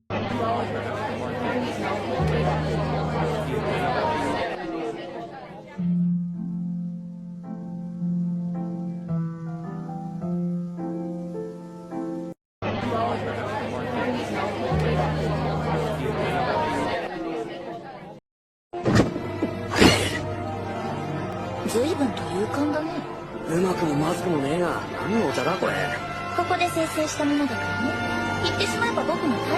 随分と勇敢だね。うまくもまずくもねえが、何のお茶だこれ。ここで生成したものだからね。言ってしまえば僕の太陽。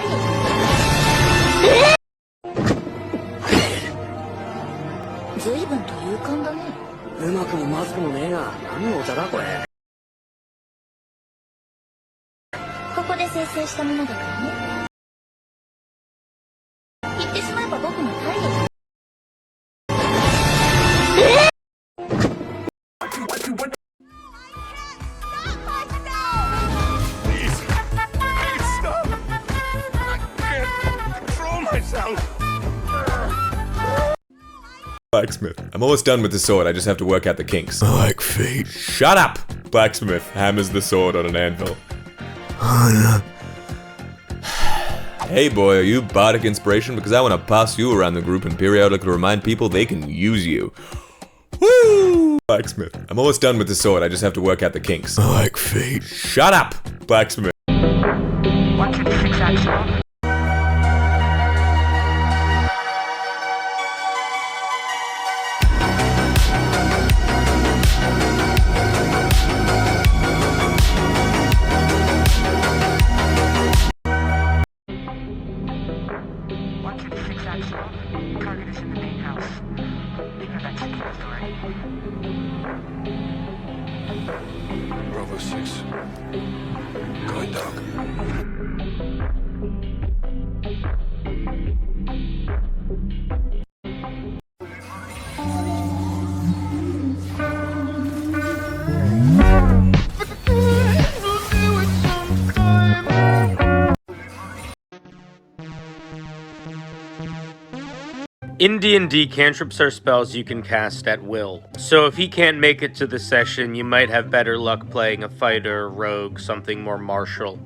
随分と勇敢だね。うまくもまずくもねえが、何のお茶だこれ。ここで生成したものだからね。言ってしまえば僕の太陽。Blacksmith. I'm almost done with the sword, I just have to work out the kinks. I like fate. Shut up! Blacksmith hammers the sword on an anvil. Hey boy, are you bardic inspiration? Because I want to pass you around the group and periodically remind people they can use you. Woo! Blacksmith. I'm almost done with the sword, I just have to work out the kinks. I like fate. Shut up! Blacksmith. 126 action. Target is in the main house. Leave it at secure authority. Bravo 6. Going dark. In D&D, cantrips are spells you can cast at will. So if he can't make it to the session, you might have better luck playing a fighter, rogue, something more martial.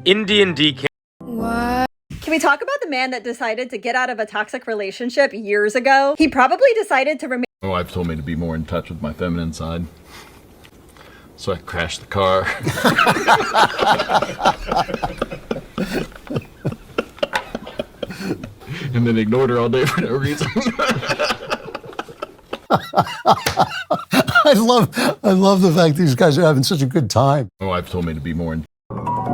In D&D, What? Can we talk about the man that decided to get out of a toxic relationship years ago? He probably decided to remain— My wife told me to be more in touch with my feminine side. So I crashed the car. And then ignored her all day for no reason. I love the fact these guys are having such a good time. My wife told me to be more in.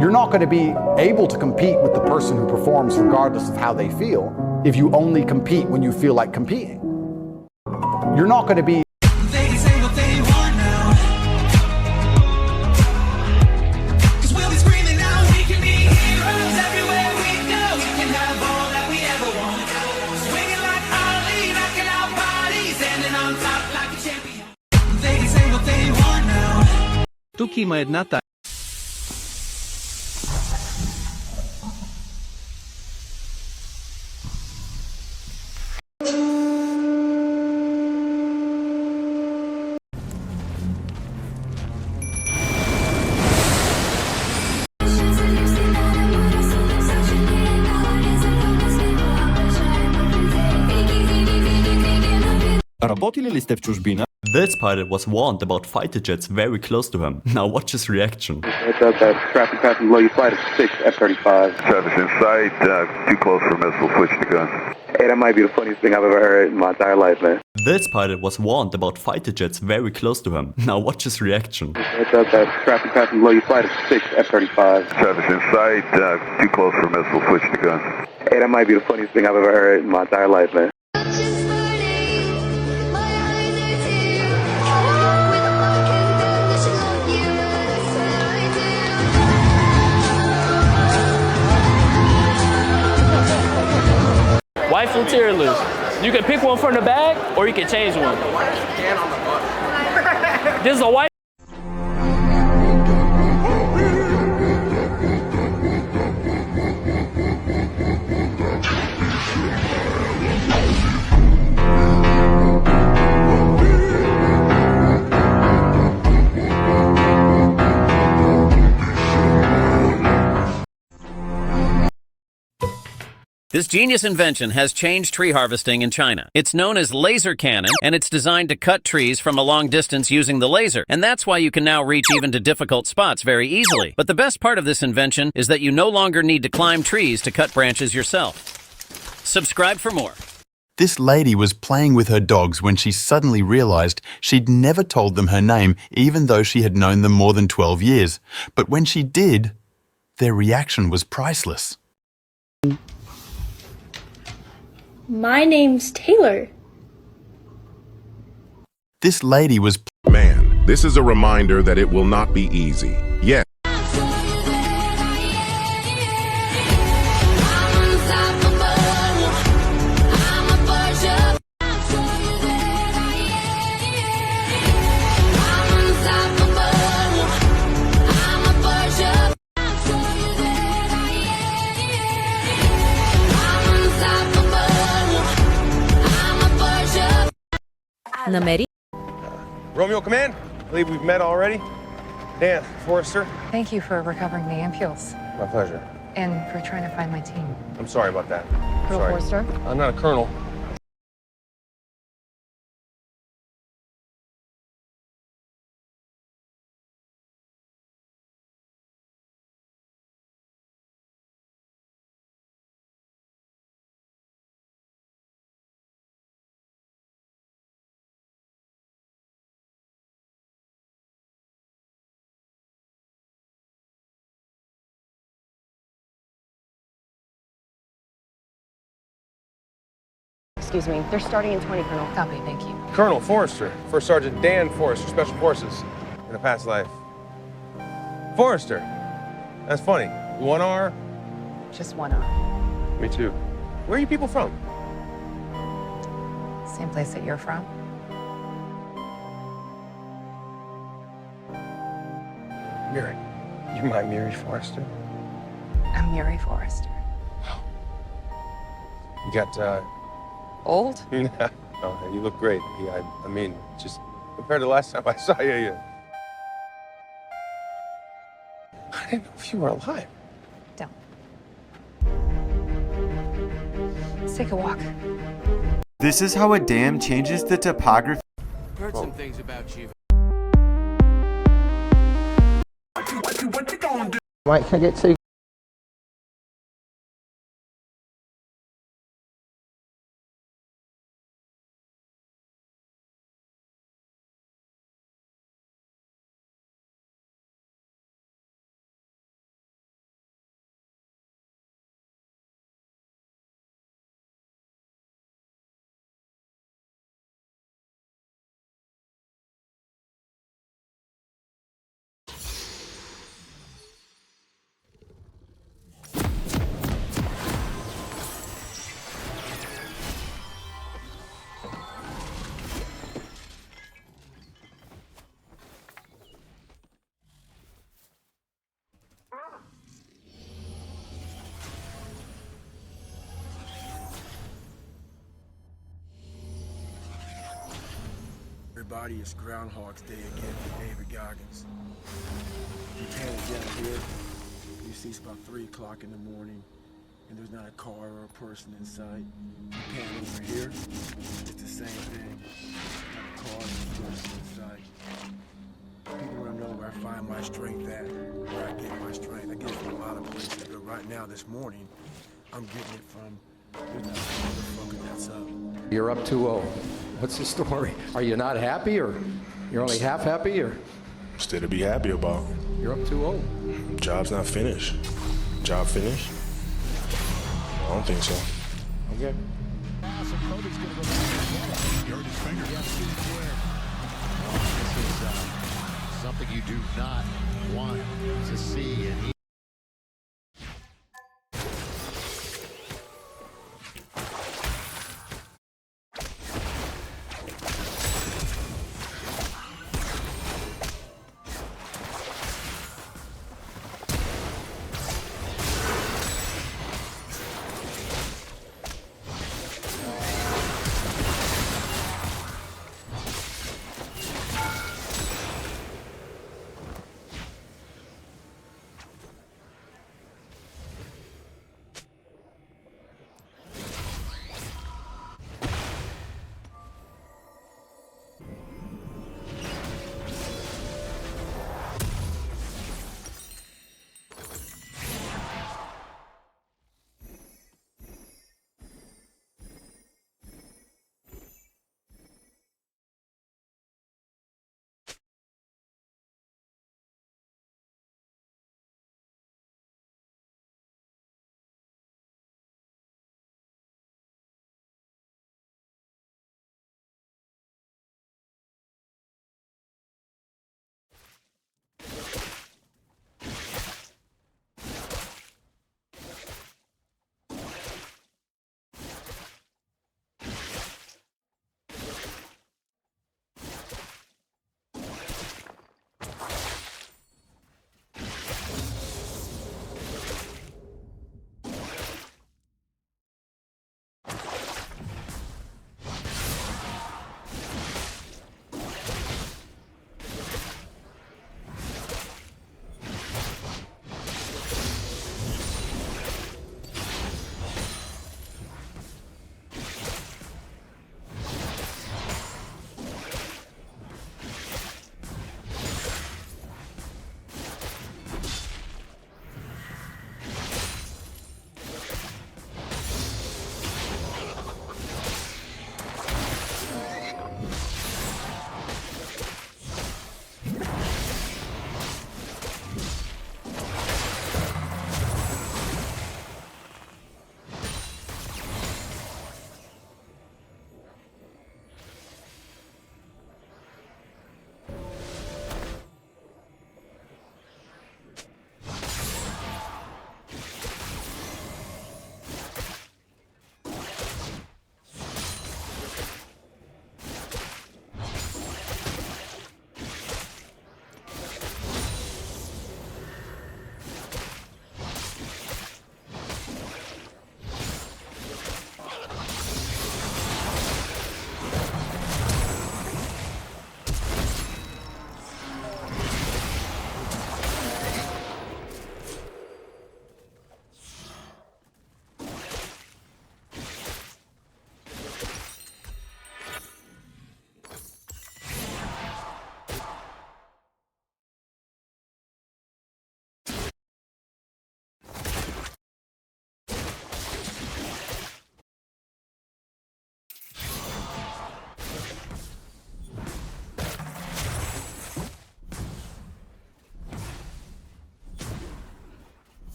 You're not going to be able to compete with the person who performs regardless of how they feel if you only compete when you feel like competing. You're not going to be Тук има една тайна. Работили ли сте в чужбина? This pilot was warned about fighter jets very close to him. Now watch his reaction. It's that traffic passing below you, flight of 6 F-35. Traffic's in sight, too close for missile, switch to gun. Hey, that might be the funniest thing I've ever heard in my entire life, man. This pilot was warned about fighter jets very close to him. Now watch his reaction. It's that traffic passing below you, flight of 6 F-35. Traffic's in sight, too close for missile, switch to gun. Hey, that might be the funniest thing I've ever heard in my entire life, man. Wife and tearless. You can pick one from the bag, or you can change one. This is a white. This genius invention has changed tree harvesting in China. It's known as laser cannon, and it's designed to cut trees from a long distance using the laser. And that's why you can now reach even to difficult spots very easily. But the best part of this invention is that you no longer need to climb trees to cut branches yourself. Subscribe for more. This lady was playing with her dogs when she suddenly realized she'd never told them her name, even though she had known them more than 12 years. But when she did, their reaction was priceless. My name's Taylor. This lady was... Man, this is a reminder that it will not be easy. Yes. Romeo, command. I believe we've met already. Dan, Forrester. Thank you for recovering the ampules My pleasure. and for trying to find my team. I'm sorry about that. Colonel Sorry. Forrester? I'm not a colonel. Excuse me, they're starting in 20, Colonel. Copy, thank you. Colonel Forrester. First Sergeant Dan Forrester, Special Forces. In a past life. Forrester. That's funny. 1 R? Just 1 hour. Me too. Where are you people from? Same place that you're from? Mary. You're my Mary Forrester? I'm Mary Forrester. You got, Old? Oh, you look great. Yeah, I mean, just compared to last time I saw you, I didn't know if you were alive. Don't. Let's take a walk. This is how a dam changes the topography. Heard some things about you. Mike, can I get 2? Everybody, it's Groundhog's Day again for David Goggins. You came down here, you see it's about 3 o'clock in the morning, and there's not a car or a person in sight. You pan over here, it's the same thing. Not a car or a person in sight. People want to know where I find my strength at, where I get my strength. I get it from a lot of places, but right now, this morning, I'm getting it from, there's not a motherfucker that's up. You're up 2-0. What's the story? Are you not happy, or you're only half happy, or? Still to be happy about. You're up 2-0. Job's not finished. Job finished? I don't think so. Okay. This is something you do not want to see. And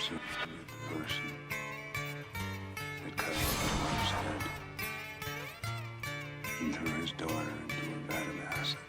seems to be the person that cut off his wife's head and threw his daughter into a vat of acid.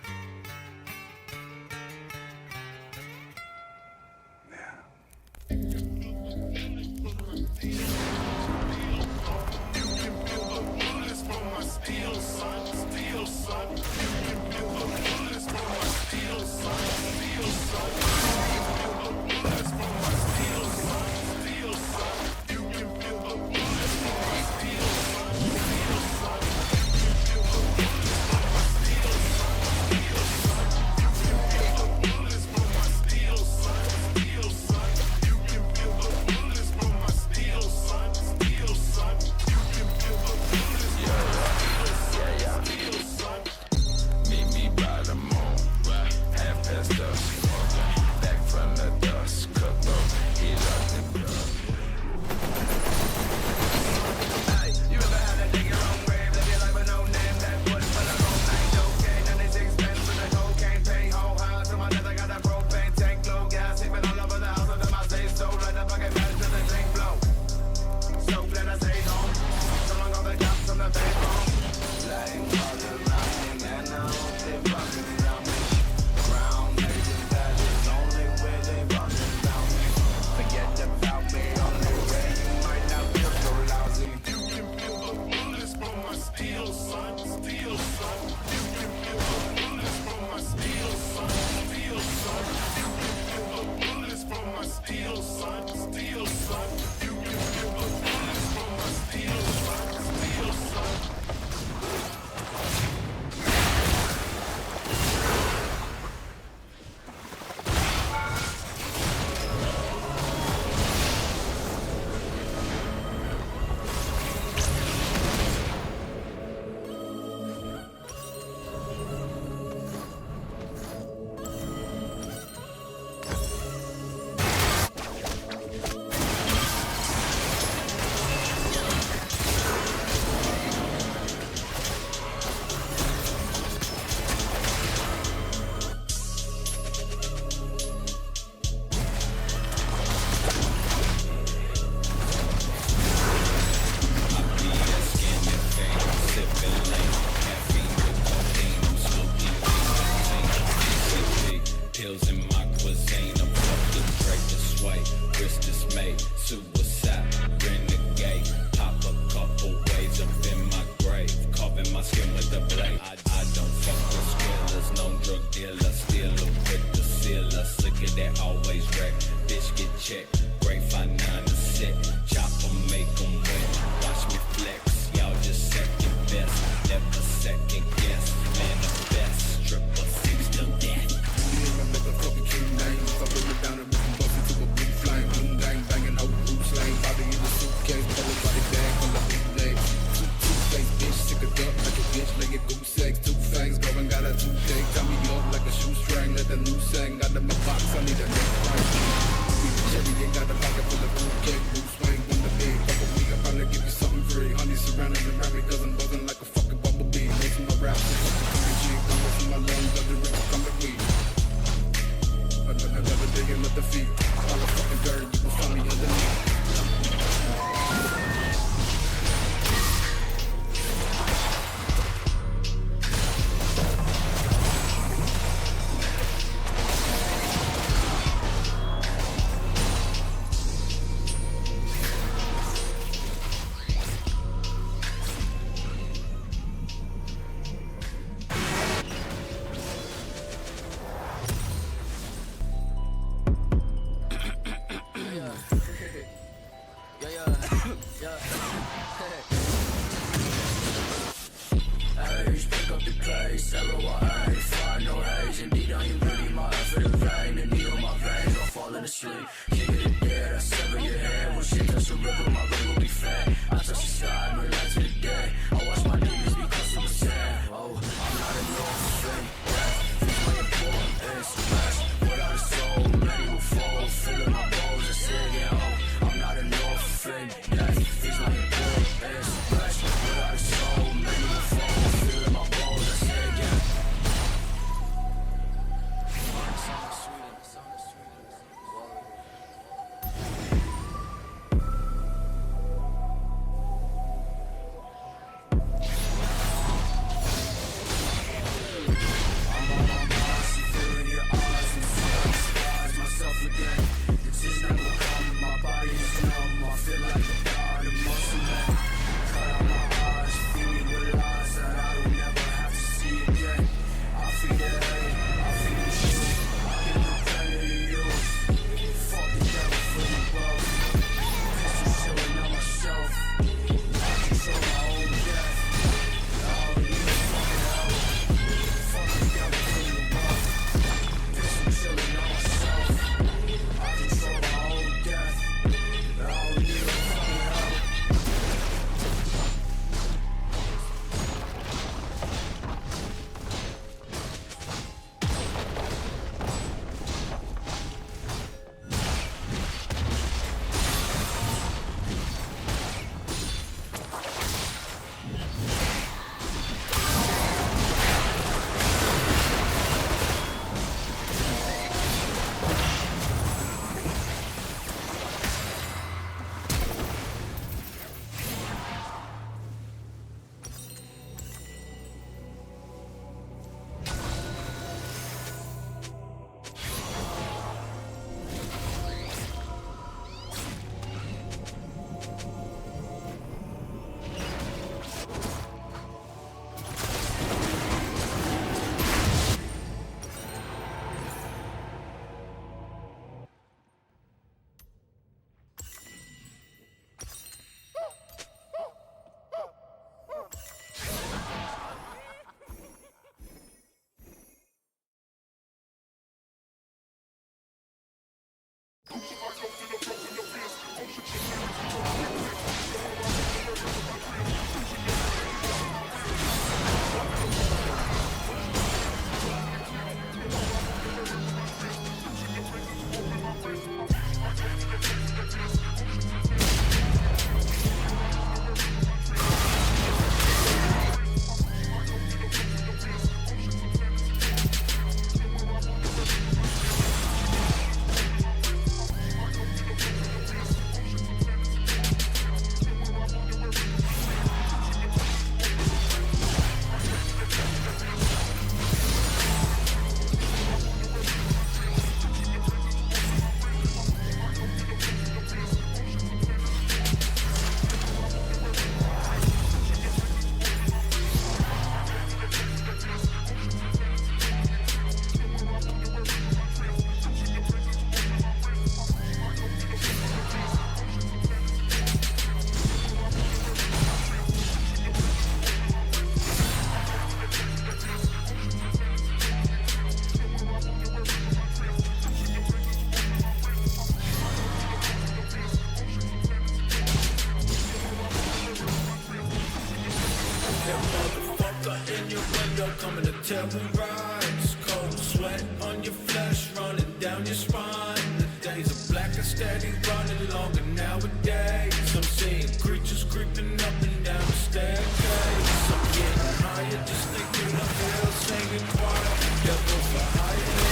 terrorize. Cold sweat on your flesh running down your spine. The days are black and steady running longer nowadays. I'm seeing creatures creeping up and down the staircase. I'm getting higher just thinking of hell singing choir. Devils are hiding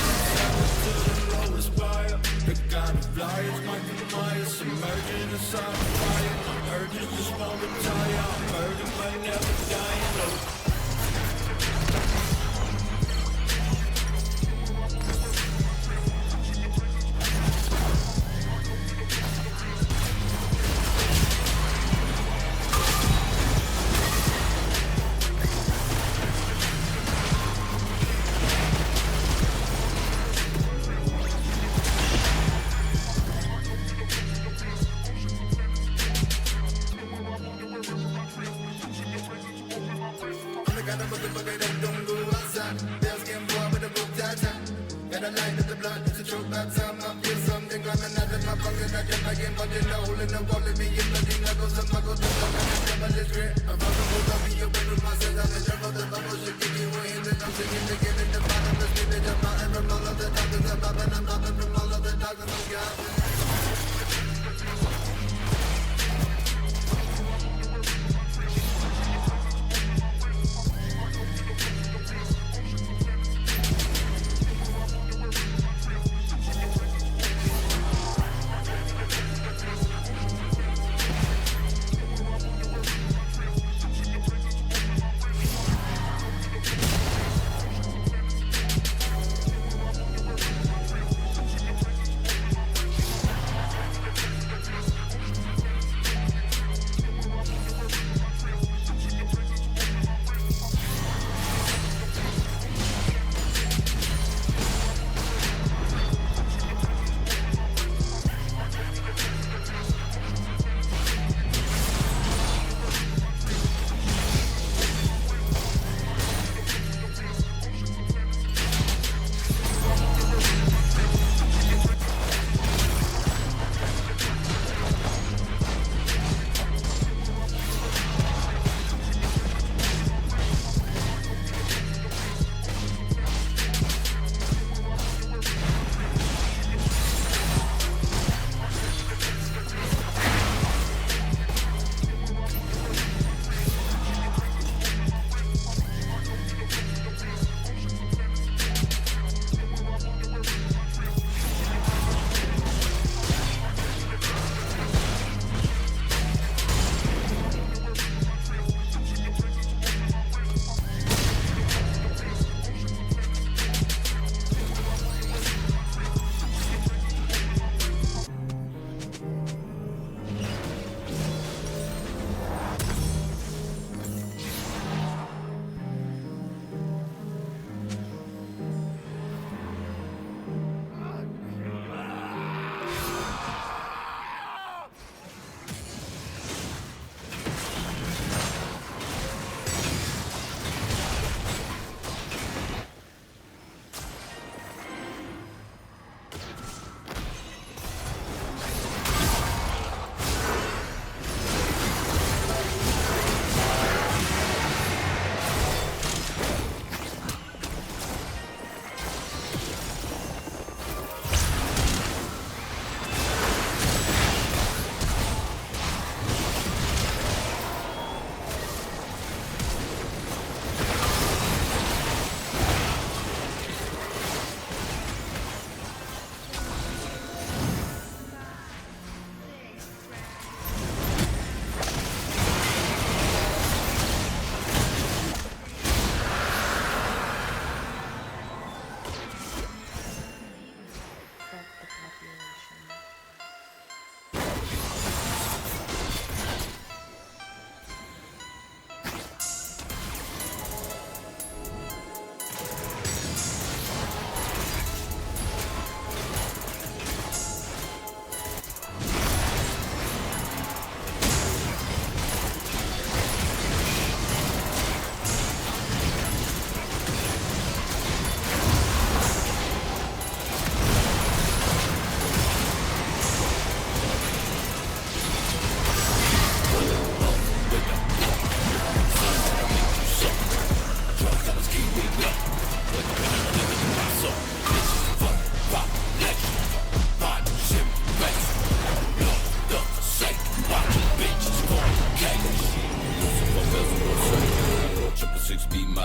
to the lowest fire. The kind of flyers, Michael Myers submerging inside the fire. Urges just won't retire. I'm burdened but never dying.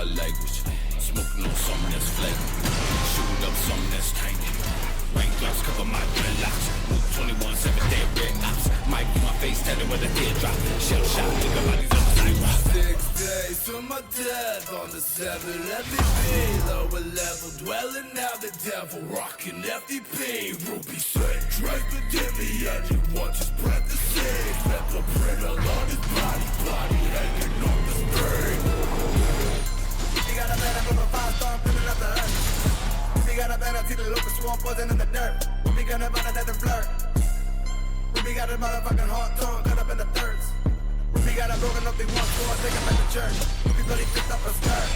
our language. Smoking on something that's flaky. Shooting up something that's tainted. Raindrops cover my dreadlocks. 21-7 day red ops. Might be my face tatted with a teardrop. Shell shot, think about these other sidewalks. 6 days to my death on the 7 FDP. Lower level dwelling now the devil. Rocking FDP. Ruby said, Drake the Jimmy. And you want his breath to sing. Left a print along his body. Body hanging on the string. You got a man up from a 5-star filling up the earth. We got a better see the local swamp buzzing in the dirt. We gonna run it and flirt. We got a motherfucking hot tongue cut up in the thirds. We got a broken up, they want to take him back to church. We really picked up a skirt.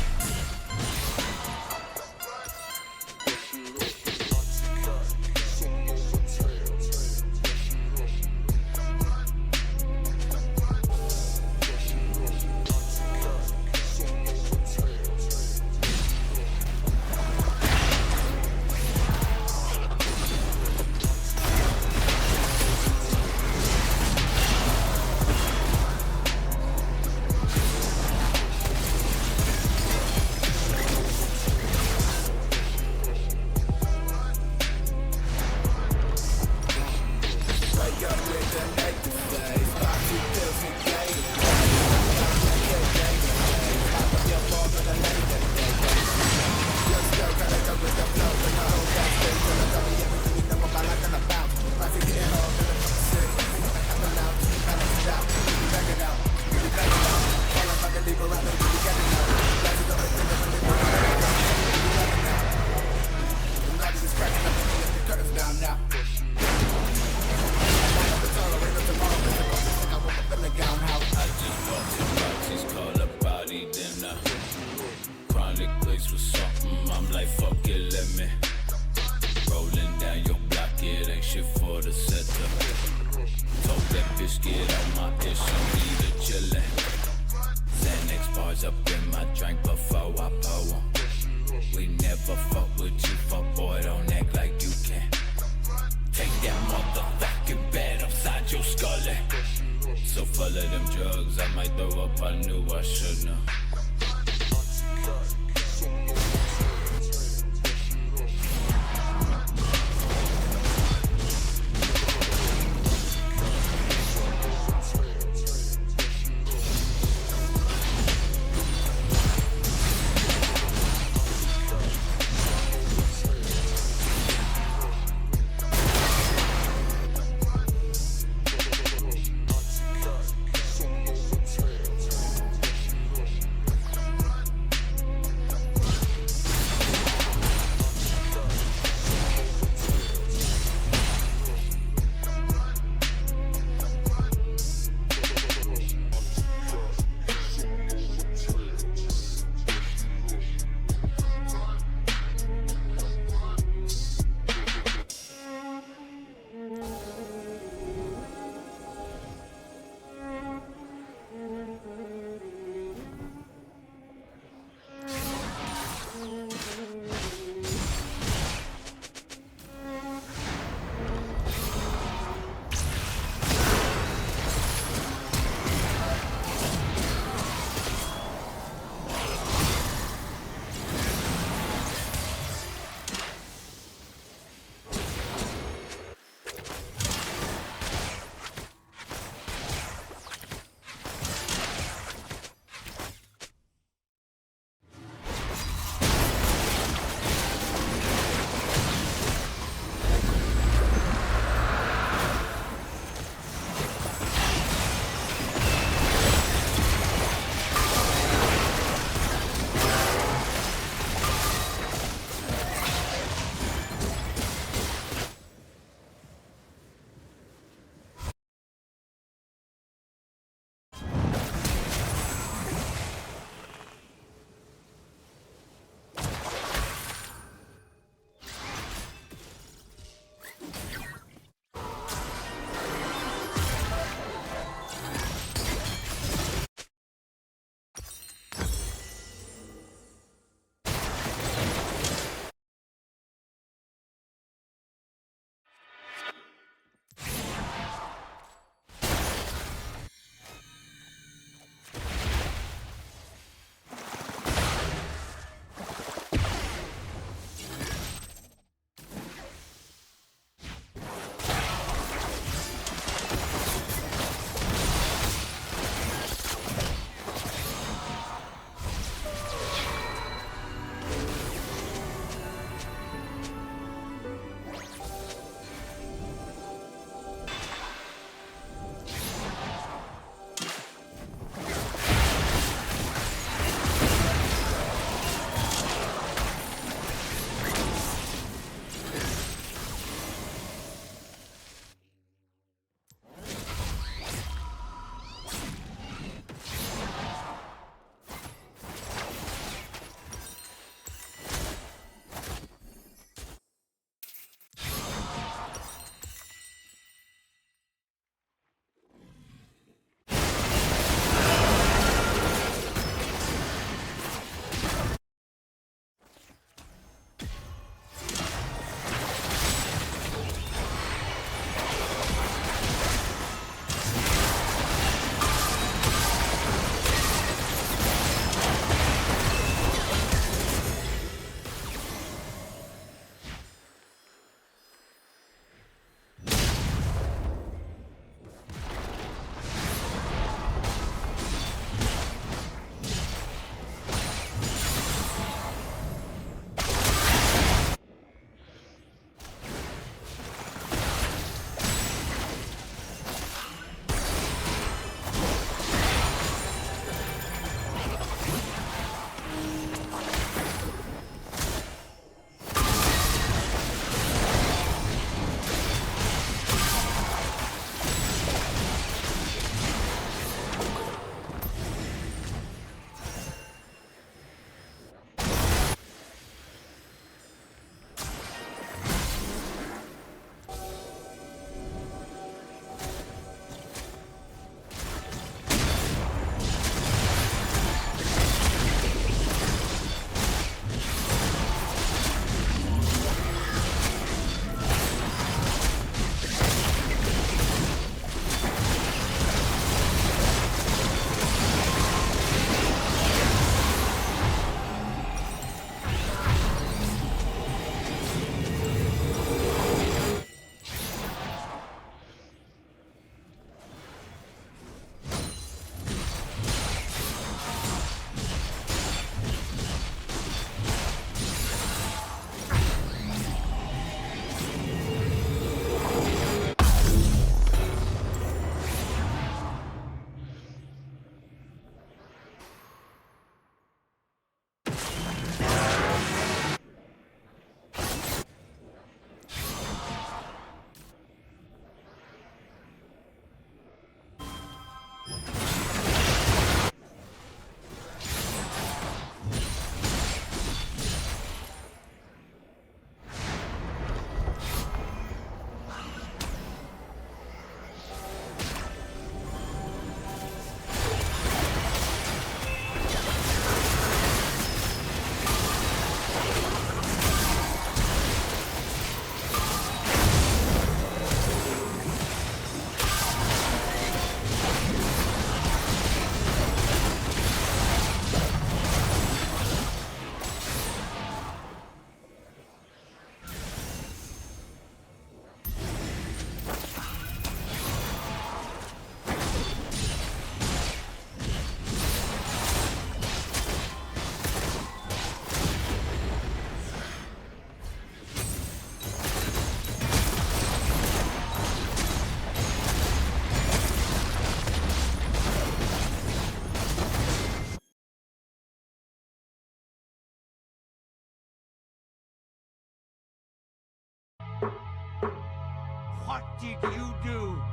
What did you do?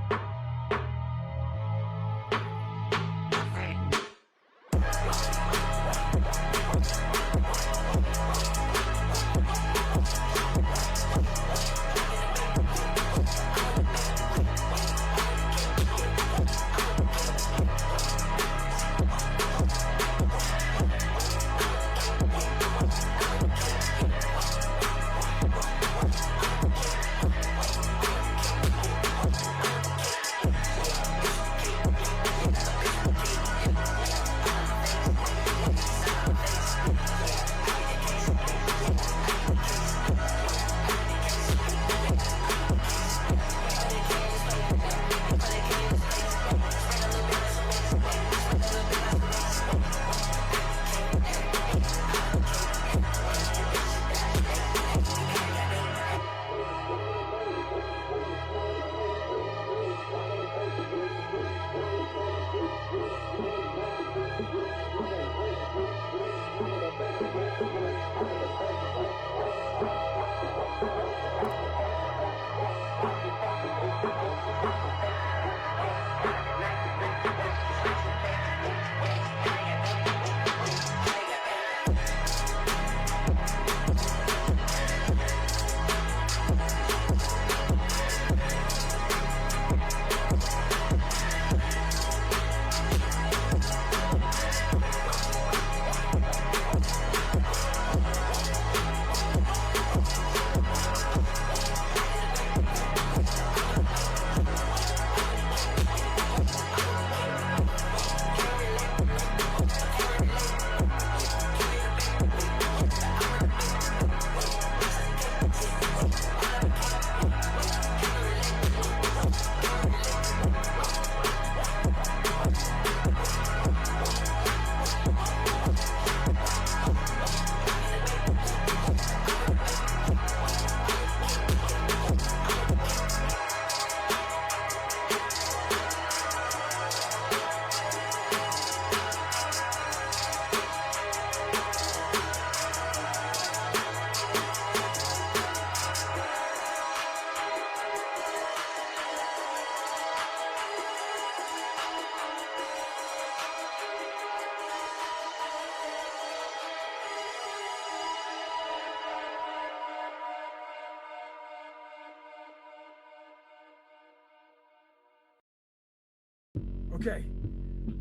Okay,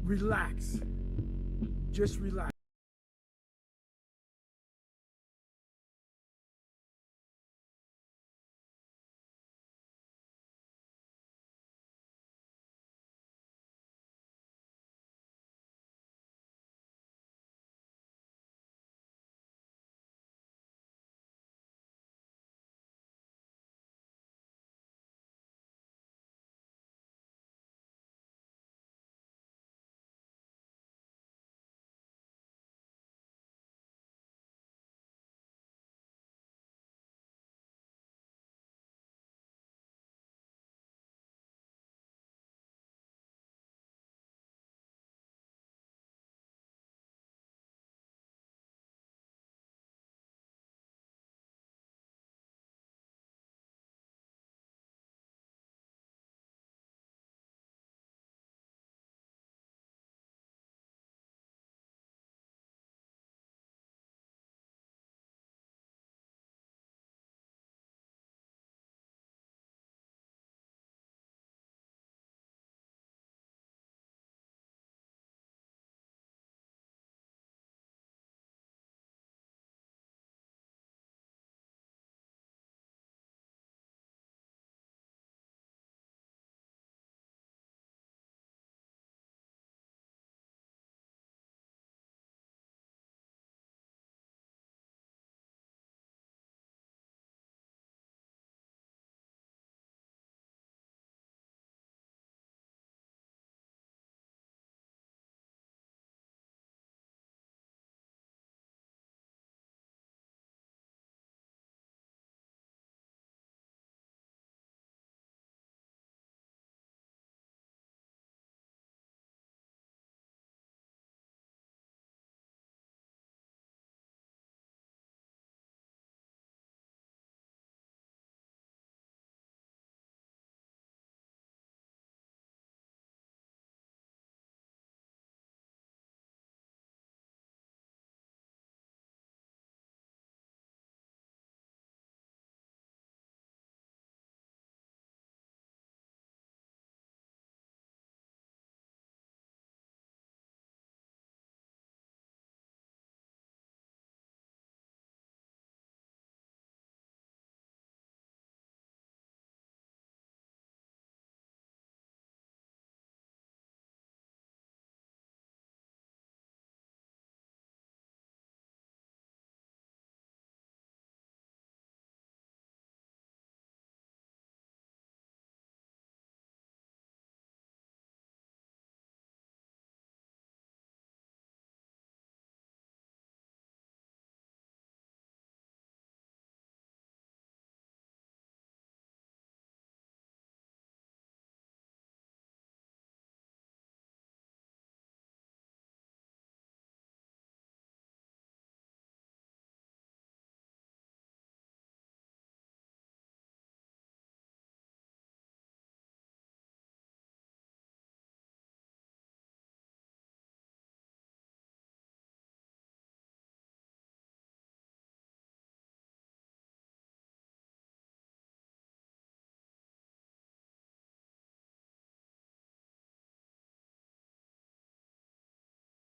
relax. Just relax.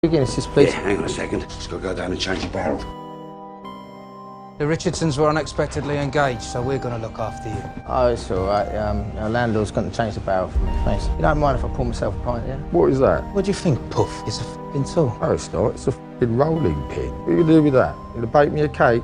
Guinnesses, please. Yeah, hang on a second. Just gotta go down and change the barrel. The Richardsons were unexpectedly engaged, so we're going to look after you. Oh, it's all right. Our landlord's going to change the barrel for me, thanks. You don't mind if I pour myself a pint, yeah? What is that? What do you think, Puff? It's a f***ing tool. No, it's not. It's a f***ing rolling pin. What are you gonna do with that? You gonna bake me a cake?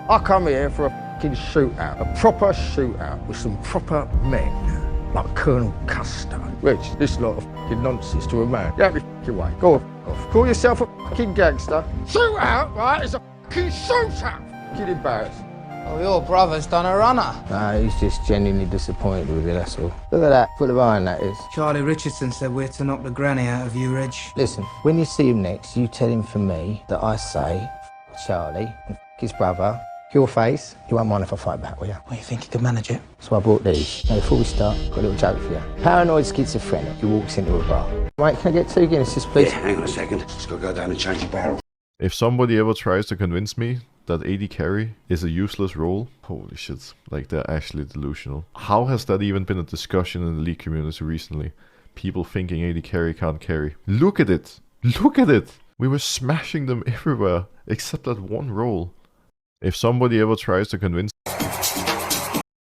I come here for a f***ing shootout. A proper shootout with some proper men. Like Colonel Custer. Rich, this lot of f***ing nonsense to a man. Get me f***ing way. Go off. Call yourself a f***ing gangster. Shootout, right? It's a f***ing shootout. Get embarrassed. Oh, your brother's done a runner. Nah, he's just genuinely disappointed with you, that's all. Look at that, full of iron that is. Charlie Richardson said we're to knock the granny out of you, Reg. Listen, when you see him next, you tell him from me that I say, F Charlie, and F his brother, your face, you won't mind if I fight back, will you? Well, you think you can manage it? So I brought these. Now, before we start, got a little joke for you. Paranoid schizophrenic who walks into a bar. Mate, can I get 2 Guinnesses, please? Yeah, hang on a second. Just gotta go down and change the barrel. If somebody ever tries to convince me that AD carry is a useless role, holy shit, like they're actually delusional. How has that even been a discussion in the League community recently? People thinking AD carry can't carry. Look at it! Look at it! We were smashing them everywhere, except that one role. If somebody ever tries to convince...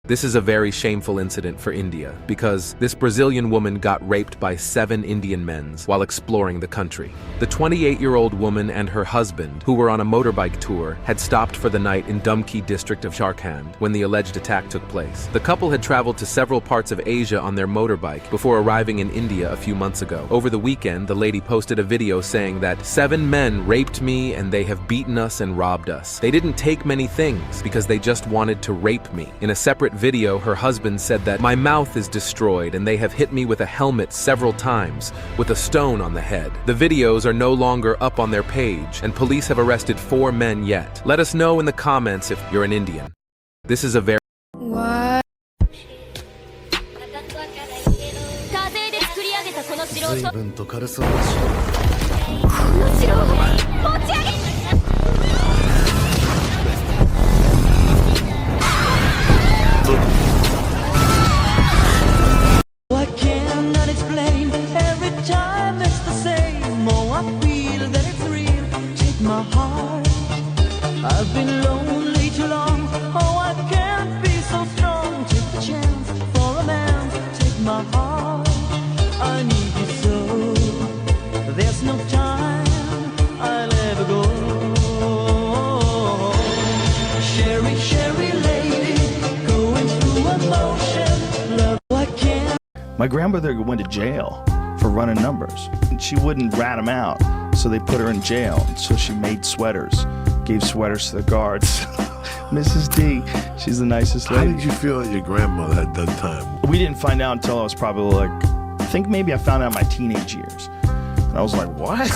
This is a very shameful incident for India because this Brazilian woman got raped by 7 Indian men while exploring the country. The 28-year-old woman and her husband, who were on a motorbike tour, had stopped for the night in Dumki district of Jharkhand when the alleged attack took place. The couple had traveled to several parts of Asia on their motorbike before arriving in India a few months ago. Over the weekend, the lady posted a video saying that 7 men raped me and they have beaten us and robbed us. They didn't take many things because they just wanted to rape me. In a separate video, her husband said that my mouth is destroyed and they have hit me with a helmet several times with a stone on the head. The videos are no longer up on their page and police have arrested 4 men yet. Let us know in the comments if you're an Indian. This is a very... What? 随分と軽そうだしこの城を持ち上げI cannot explain. Every time it's the same. Oh, I feel that it's real. Take my heart. I've been lonely too long. Oh, I can't be so strong. Take the chance for a man. Take my heart. I need you so. There's no time I'll ever go. Sherry, Sherry lady, going through emotion. Love, I can't. My grandmother went to jail for running numbers. And she wouldn't rat him out, so they put her in jail. So she made sweaters, gave sweaters to the guards. Mrs. D, she's the nicest lady. How did you feel that your grandmother had done time? We didn't find out until I was probably like, I think maybe I found out in my teenage years. And I was like, what?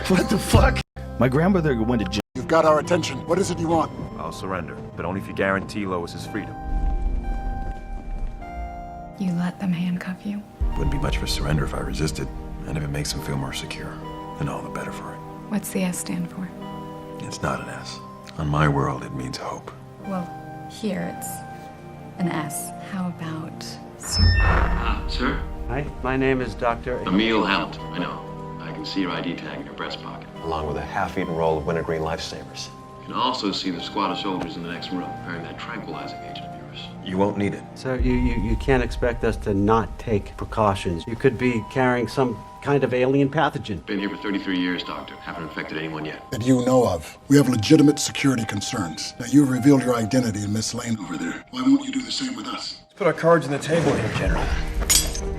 What the fuck? My grandmother went to jail. You've got our attention. What is it you want? I'll surrender, but only if you guarantee Lois's freedom. You let them handcuff you? Wouldn't be much of a surrender if I resisted, and if it makes him feel more secure, then all the better for it. What's the S stand for? It's not an S. On my world, it means hope. Well, here it's an S. How about Sir? Hi, my name is Dr. Emil Hamilton, I know. I can see your ID tag in your breast pocket. Along with a half-eaten roll of wintergreen lifesavers. You can also see the squad of soldiers in the next room carrying that tranquilizing agent of yours. You won't need it. Sir, you can't expect us to not take precautions. You could be carrying some kind of alien pathogen. Been here for 33 years, Doctor. Haven't infected anyone yet. That you know of. We have legitimate security concerns. Now, you've revealed your identity in Miss Lane over there. Why won't you do the same with us? Let's put our cards on the table here, General.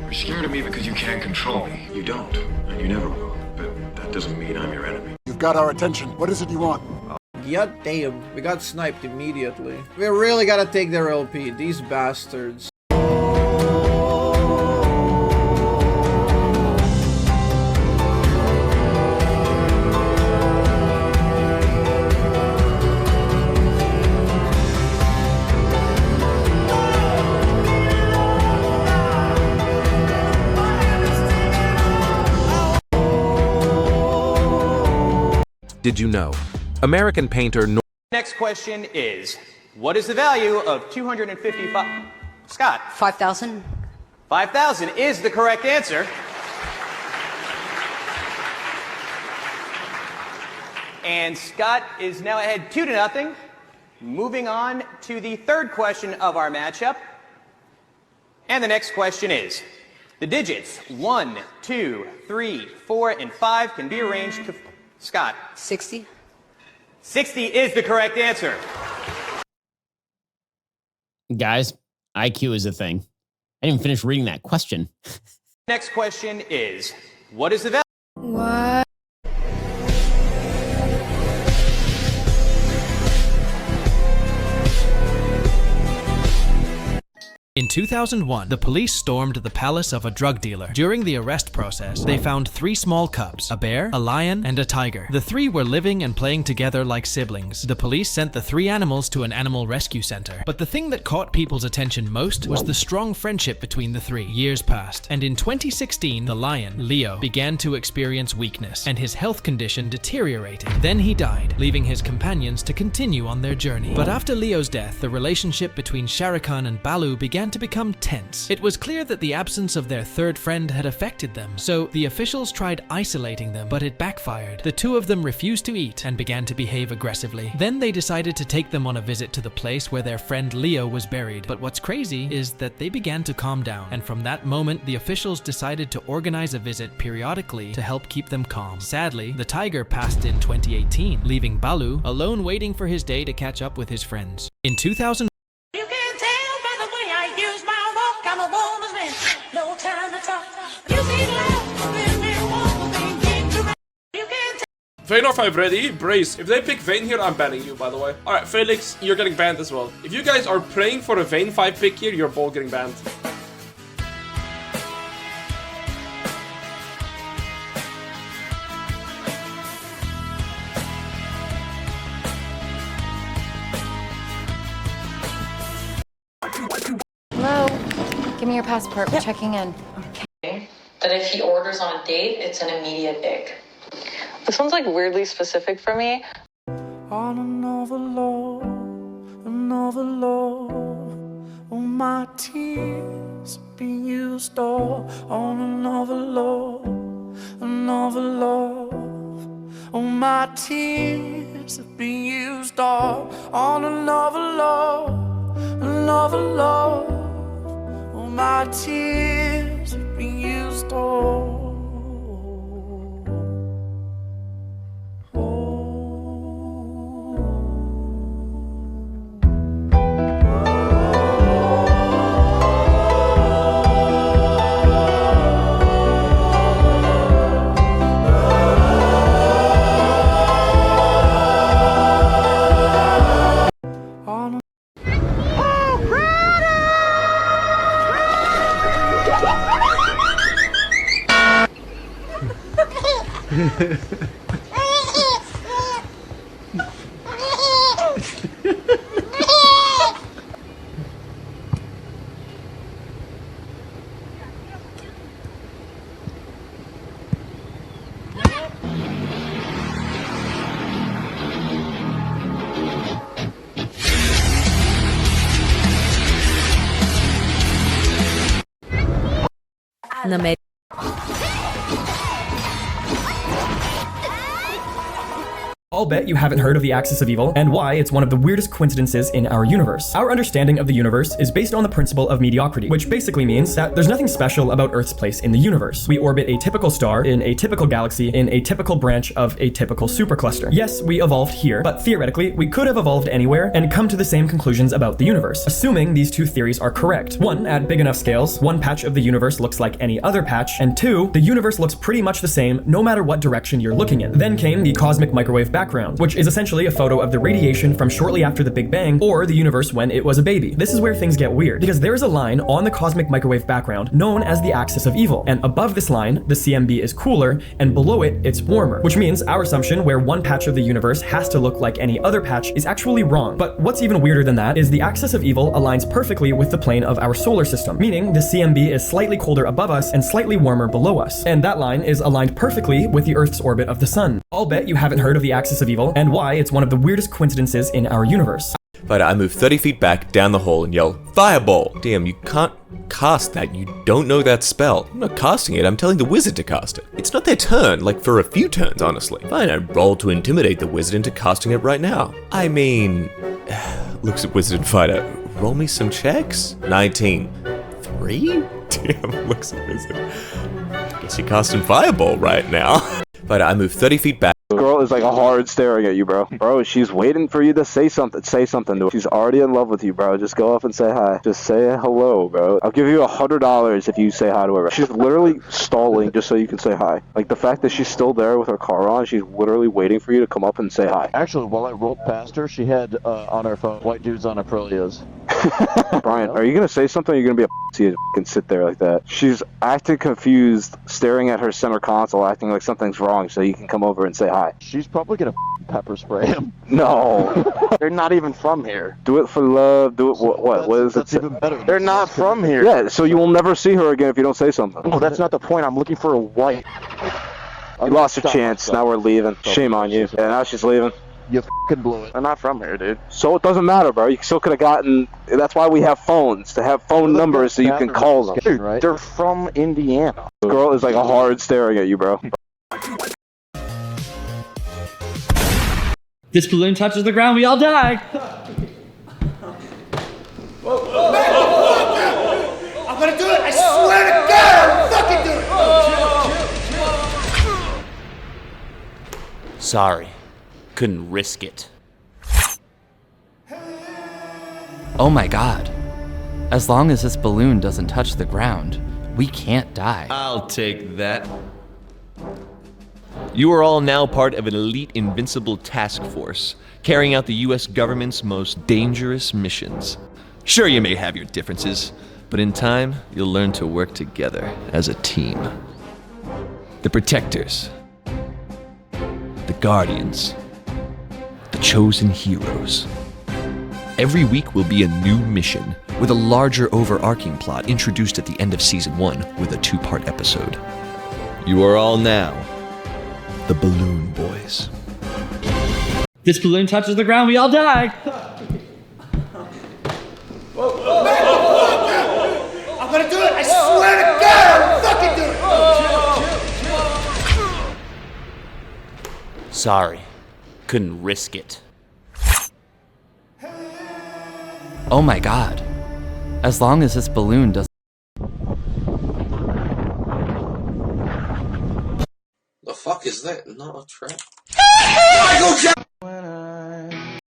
You're scared of me because you can't control me. You don't, and you never will. But that doesn't mean I'm your enemy. You've got our attention. What is it you want? God damn, we got sniped immediately. We really gotta take their LP, these bastards. Did you know? American painter... Next question is, what is the value of 255... Scott? 5,000. 5,000 is the correct answer. And Scott is now ahead 2-0. Moving on to the third question of our matchup. And the next question is, the digits 1, 2, 3, 4, and 5 can be arranged to... Scott. 60. 60 is the correct answer. Guys, IQ is a thing. I didn't even finish reading that question. Next question is, what is the value? What? In 2001, the police stormed the palace of a drug dealer. During the arrest process, they found 3 small cubs, a bear, a lion, and a tiger. The 3 were living and playing together like siblings. The police sent the 3 animals to an animal rescue center. But the thing that caught people's attention most was the strong friendship between the 3. Years passed, and in 2016, the lion, Leo, began to experience weakness, and his health condition deteriorated. Then he died, leaving his companions to continue on their journey. But after Leo's death, the relationship between Shere Khan and Baloo began to become tense. It was clear that the absence of their third friend had affected them, so the officials tried isolating them, but it backfired. The 2 of them refused to eat and began to behave aggressively. Then they decided to take them on a visit to the place where their friend Leo was buried. But what's crazy is that they began to calm down, and from that moment, the officials decided to organize a visit periodically to help keep them calm. Sadly, the tiger passed in 2018, leaving Baloo alone waiting for his day to catch up with his friends. In 2000, Vayne or 5 ready? Brace. If they pick Vayne here, I'm banning you, by the way. Alright, Felix, you're getting banned as well. If you guys are praying for a Vayne 5 pick here, you're both getting banned. Hello? Give me your passport. We're checking in. Okay. That if he orders on a date, it's an immediate ick. This one's like weirdly specific for me. On another love, oh my tears being used all on another love, oh my tears have been used all on another love, oh my tears have been used all. I'll bet you haven't heard of the axis of evil and why it's one of the weirdest coincidences in our universe. Our understanding of the universe is based on the principle of mediocrity, which basically means that there's nothing special about Earth's place in the universe. We orbit a typical star in a typical galaxy in a typical branch of a typical supercluster. Yes, we evolved here, but theoretically, we could have evolved anywhere and come to the same conclusions about the universe, assuming these 2 theories are correct. 1, at big enough scales, 1 patch of the universe looks like any other patch, and 2, the universe looks pretty much the same no matter what direction you're looking in. Then came the cosmic microwave background, which is essentially a photo of the radiation from shortly after the Big Bang or the universe when it was a baby. This is where things get weird, because there is a line on the cosmic microwave background known as the axis of evil, and above this line, the CMB is cooler, and below it, it's warmer, which means our assumption where 1 patch of the universe has to look like any other patch is actually wrong. But what's even weirder than that is the axis of evil aligns perfectly with the plane of our solar system, meaning the CMB is slightly colder above us and slightly warmer below us, and that line is aligned perfectly with the Earth's orbit of the sun. I'll bet you haven't heard of the axis of evil and why it's one of the weirdest coincidences in our universe. But I move 30 feet back down the hole and yell, "Fireball!" Damn, you can't cast that. You don't know that spell. I'm not casting it, I'm telling the wizard to cast it. It's not their turn, like for a few turns, honestly. Fine, I roll to intimidate the wizard into casting it right now. I mean, looks at wizard and fighter. Roll me some checks? 19. 3? Damn, looks at wizard. Guess you're casting fireball right now. But I move 30 feet back. This girl is like a hard staring at you, bro. Bro, she's waiting for you to say something. Say something to her. She's already in love with you, bro. Just go up and say hi. Just say hello, bro. I'll give you $100 if you say hi to her. She's literally stalling just so you can say hi. Like the fact that she's still there with her car on, she's literally waiting for you to come up and say hi. Actually, while I rolled past her, she had on her phone, white dudes on Aprilias. Brian, are you gonna say something or are you gonna be a pussy and f***ing sit there like that? She's acting confused, staring at her center console, acting like something's wrong so you can come over and say hi. She's probably gonna pepper spray him. No. They're not even from here. Do it for love, do it what is it? That's even better. They're not from here. Yeah, so you will never see her again if you don't say something. No, that's not the point. I'm looking for a white. You lost your chance, now we're leaving. Shame on you. Yeah, now she's leaving. You f***ing blew it. They're not from here, dude. So it doesn't matter, bro. You still could have gotten... That's why we have phones, to have phone numbers so you can call them. Dude, right? They're from Indiana. This girl is like a hard staring at you, bro. This balloon touches the ground, we all die. I'm gonna do it! I swear to God, I'm fucking doing it! Sorry. Couldn't risk it. Oh my god. As long as this balloon doesn't touch the ground, we can't die. I'll take that. You are all now part of an elite invincible task force, carrying out the US government's most dangerous missions. Sure, you may have your differences, but in time, you'll learn to work together as a team. The Protectors. The Guardians. The Chosen Heroes. Every week will be a new mission, with a larger overarching plot introduced at the end of Season 1 with a 2-part episode. You are all now the Balloon Boys. This balloon touches the ground, we all die. I'm gonna do it! I swear to God, I'm fucking doing it! Sorry. Couldn't risk it. Oh my god. As long as this balloon doesn't... The fuck is that? Not a trap? Why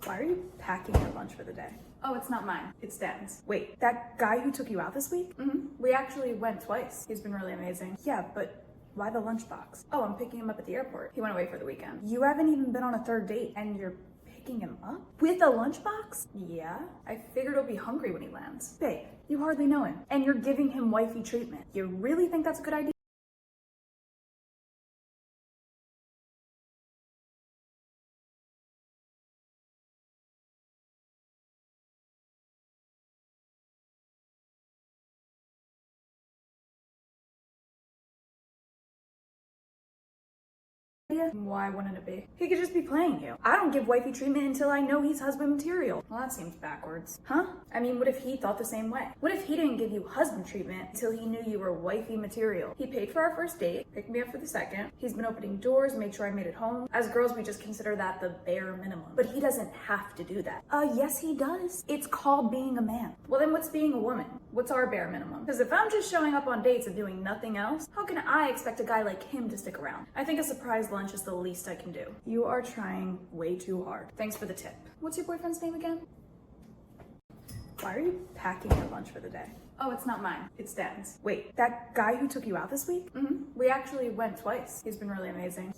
are you packing your lunch for the day? Oh, it's not mine. It's Dan's. Wait, that guy who took you out this week? We actually went twice. He's been really amazing. Yeah, but why the lunchbox? Oh, I'm picking him up at the airport. He went away for the weekend. You haven't even been on a 3rd date and you're picking him up? With a lunchbox? Yeah, I figured he'll be hungry when he lands. Babe, you hardly know him. And you're giving him wifey treatment. You really think that's a good idea? Why wouldn't it be? He could just be playing you. I don't give wifey treatment until I know he's husband material. Well, that seems backwards. Huh? I mean, what if he thought the same way? What if he didn't give you husband treatment until he knew you were wifey material? He paid for our 1st date, picked me up for the 2nd. He's been opening doors, made sure I made it home. As girls, we just consider that the bare minimum. But he doesn't have to do that. Yes, he does. It's called being a man. Well, then what's being a woman? What's our bare minimum? Because if I'm just showing up on dates and doing nothing else, how can I expect a guy like him to stick around? I think a surprise lunch is the least I can do. You are trying way too hard. Thanks for the tip. What's your boyfriend's name again? Why are you packing your lunch for the day? Oh, it's not mine. It's Dan's. Wait, that guy who took you out this week? We actually went twice. He's been really amazing.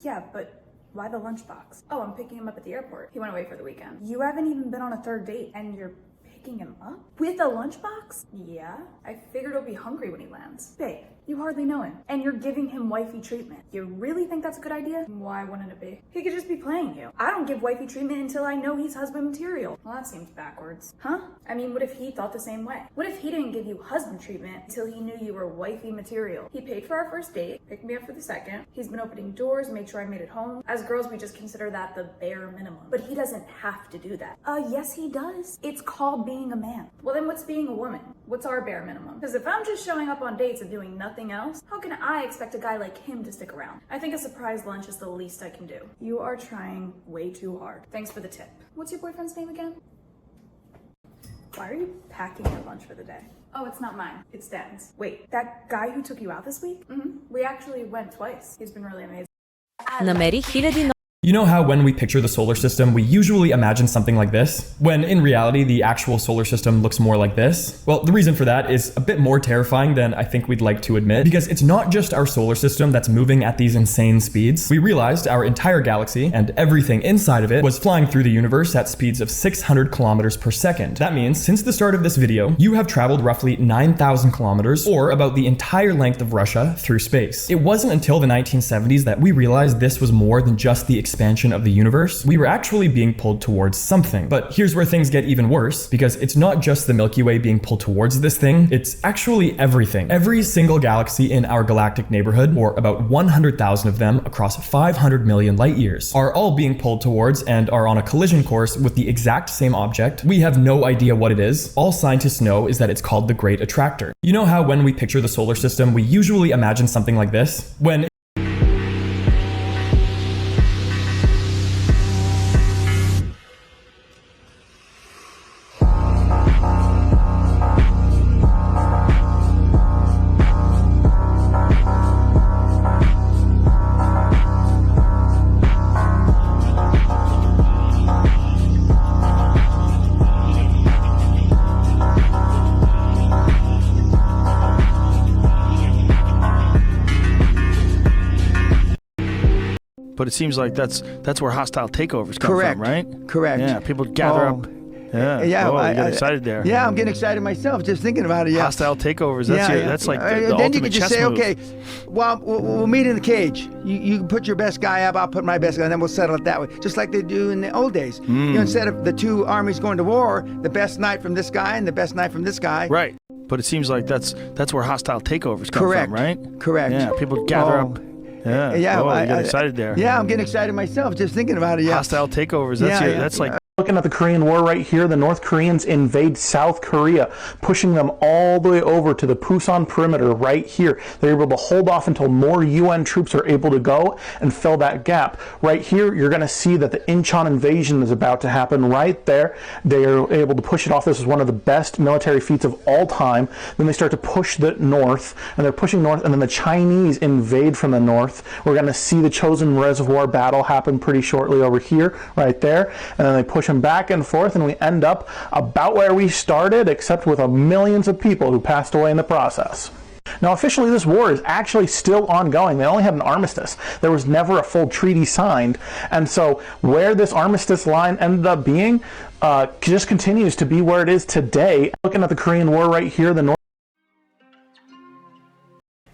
Yeah, but why the lunchbox? Oh, I'm picking him up at the airport. He went away for the weekend. You haven't even been on a third date and you're picking him up? With a lunchbox? Yeah, I figured he'll be hungry when he lands. Babe, you hardly know him, and you're giving him wifey treatment. You really think that's a good idea? Why wouldn't it be? He could just be playing you. I don't give wifey treatment until I know he's husband material. Well, that seems backwards. Huh? I mean, what if he thought the same way? What if he didn't give you husband treatment until he knew you were wifey material? He paid for our first date, picked me up for the second. He's been opening doors, made sure I made it home. As girls, we just consider that the bare minimum. But he doesn't have to do that. Yes, he does. It's called being a man. Well, then what's being a woman? What's our bare minimum? Because if I'm just showing up on dates and doing nothing else, how can I expect a guy like him to stick around? I think a surprise lunch is the least I can do. You are trying way too hard. Thanks for the tip. What's your boyfriend's name again? Why are you packing your lunch for the day? Oh, it's not mine. It's Dan's. Wait, that guy who took you out this week? We actually went twice. He's been really amazing. You know how when we picture the solar system, we usually imagine something like this, when in reality, the actual solar system looks more like this? Well, the reason for that is a bit more terrifying than I think we'd like to admit, because it's not just our solar system that's moving at these insane speeds. We realized our entire galaxy and everything inside of it was flying through the universe at speeds of 600 kilometers per second. That means, since the start of this video, you have traveled roughly 9,000 kilometers, or about the entire length of Russia, through space. It wasn't until the 1970s that we realized this was more than just the expansion of the universe. We were actually being pulled towards something. But here's where things get even worse, because it's not just the Milky Way being pulled towards this thing, it's actually everything. Every single galaxy in our galactic neighborhood, or about 100,000 of them across 500 million light years, are all being pulled towards and are on a collision course with the exact same object. We have no idea what it is. All scientists know is that it's called the Great Attractor. You know how when we picture the solar system, we usually imagine something like this? When But it seems like that's where hostile takeovers come Correct. from, right? Correct. Yeah, people gather up. Yeah. Yeah. Oh, you get excited there. Yeah, I'm getting excited myself just thinking about it. Yeah. Hostile takeovers. That's like the then you ultimate can just chess say, move. okay, well, we'll meet in the cage. You put your best guy up, I'll put my best guy, and then we'll settle it that way, just like they do in the old days. You know, instead of the two armies going to war, the best knight from this guy and the best knight from this guy. Right. But it seems like that's where hostile takeovers come Correct. from, right? Correct. Yeah, people gather up. Yeah. Yeah. Oh, you get excited there. Yeah, I'm getting excited myself just thinking about it. Yeah. Hostile takeovers. That's like. Looking at the Korean War right here, the North Koreans invade South Korea, pushing them all the way over to the Pusan perimeter right here. They're able to hold off until more UN troops are able to go and fill that gap. Right here, you're going to see that the Incheon invasion is about to happen right there. They are able to push it off. This is one of the best military feats of all time. Then they start to push the north, and they're pushing north, and then the Chinese invade from the north. We're going to see the Chosin Reservoir battle happen pretty shortly over here, right there, and then they push them back and forth, and we end up about where we started, except with millions of people who passed away in the process. Now, officially, this war is actually still ongoing. They only had an armistice. There was never a full treaty signed, and so where this armistice line ended up being just continues to be where it is today. Looking at the Korean War right here, the North.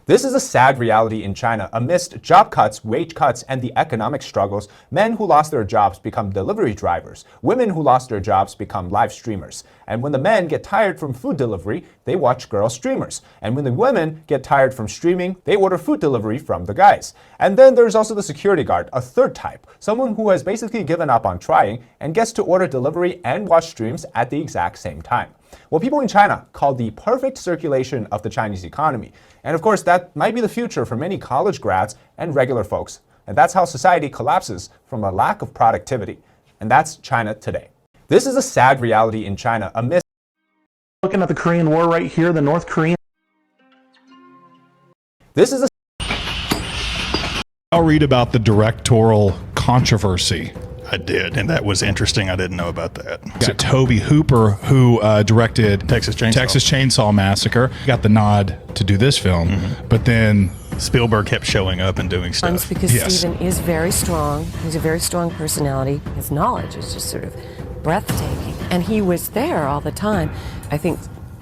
This is a sad reality in China. Amidst job cuts, wage cuts, and the economic struggles, men who lost their jobs become delivery drivers. Women who lost their jobs become live streamers. And when the men get tired from food delivery, they watch girl streamers. And when the women get tired from streaming, they order food delivery from the guys. And then there's also the security guard, a third type, someone who has basically given up on trying and gets to order delivery and watch streams at the exact same time. What people in China call the perfect circulation of the Chinese economy. And of course, that might be the future for many college grads and regular folks. And that's how society collapses from a lack of productivity. And that's China today. This is a sad reality in China amidst. Looking at the Korean War right here, the North Korean. This is a. I'll read about the directorial controversy. I did, and that was interesting. I didn't know about that. Got Toby Hooper, who directed Texas Chainsaw Massacre, got the nod to do this film, but then Spielberg kept showing up and doing stuff. Because Steven is very strong. He's a very strong personality. His knowledge is just sort of breathtaking. And he was there all the time. I think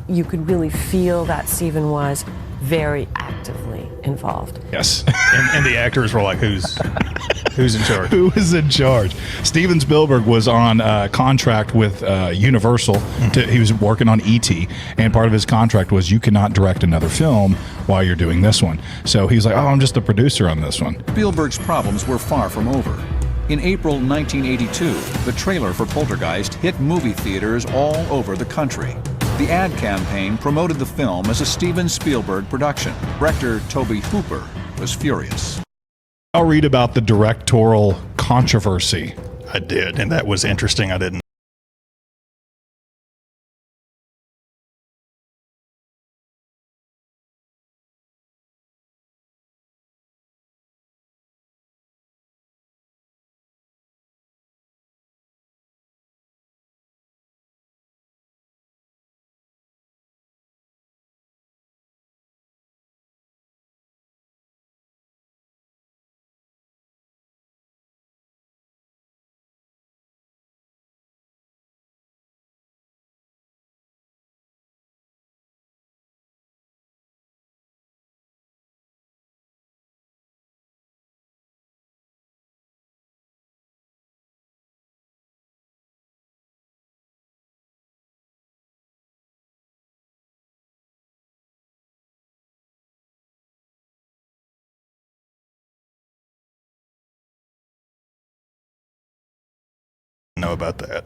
you could really feel that Steven was very actively involved. Yes. And the actors were like, who's in charge? Who is in charge? Steven Spielberg was on contract with Universal. He was working on E.T., and part of his contract was you cannot direct another film while you're doing this one. So he's like, oh, I'm just a producer on this one. Spielberg's problems were far from over. In April 1982, the trailer for Poltergeist hit movie theaters all over the country. The ad campaign promoted the film as a Steven Spielberg production. Director Tobe Hooper was furious. I'll read about the directorial controversy. I did, and that was interesting. I didn't know about that.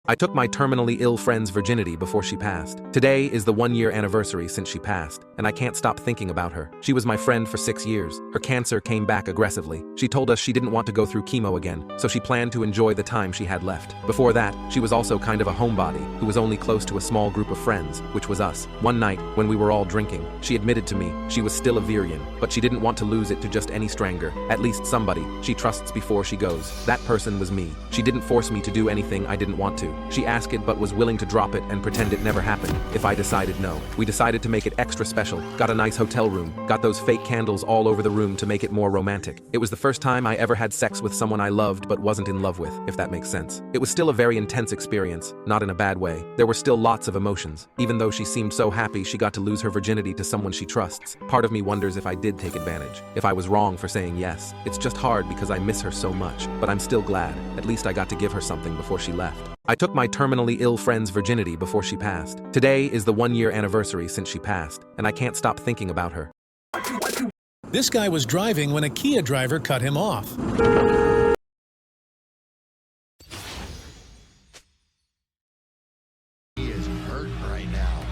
I took my terminally ill friend's virginity before she passed. Today is the 1-year anniversary since she passed, and I can't stop thinking about her. She was my friend for 6 years. Her cancer came back aggressively. She told us she didn't want to go through chemo again, so she planned to enjoy the time she had left. Before that, she was also kind of a homebody who was only close to a small group of friends, which was us. One night, when we were all drinking, she admitted to me she was still a Virian, but she didn't want to lose it to just any stranger, at least somebody she trusts before she goes. That person was me. She didn't force me to do anything I didn't want to. She asked it but was willing to drop it and pretend it never happened if I decided no. We decided to make it extra special, got a nice hotel room, got those fake candles all over the room to make it more romantic. It was the first time I ever had sex with someone I loved but wasn't in love with, if that makes sense. It was still a very intense experience, not in a bad way. There were still lots of emotions. Even though she seemed so happy she got to lose her virginity to someone she trusts, part of me wonders if I did take advantage, if I was wrong for saying yes. It's just hard because I miss her so much, but I'm still glad. At least I got to give her something before she left. I took my terminally ill friend's virginity before she passed. Today is the 1-year anniversary since she passed, and I can't stop thinking about her. This guy was driving when a Kia driver cut him off. He is hurt right now.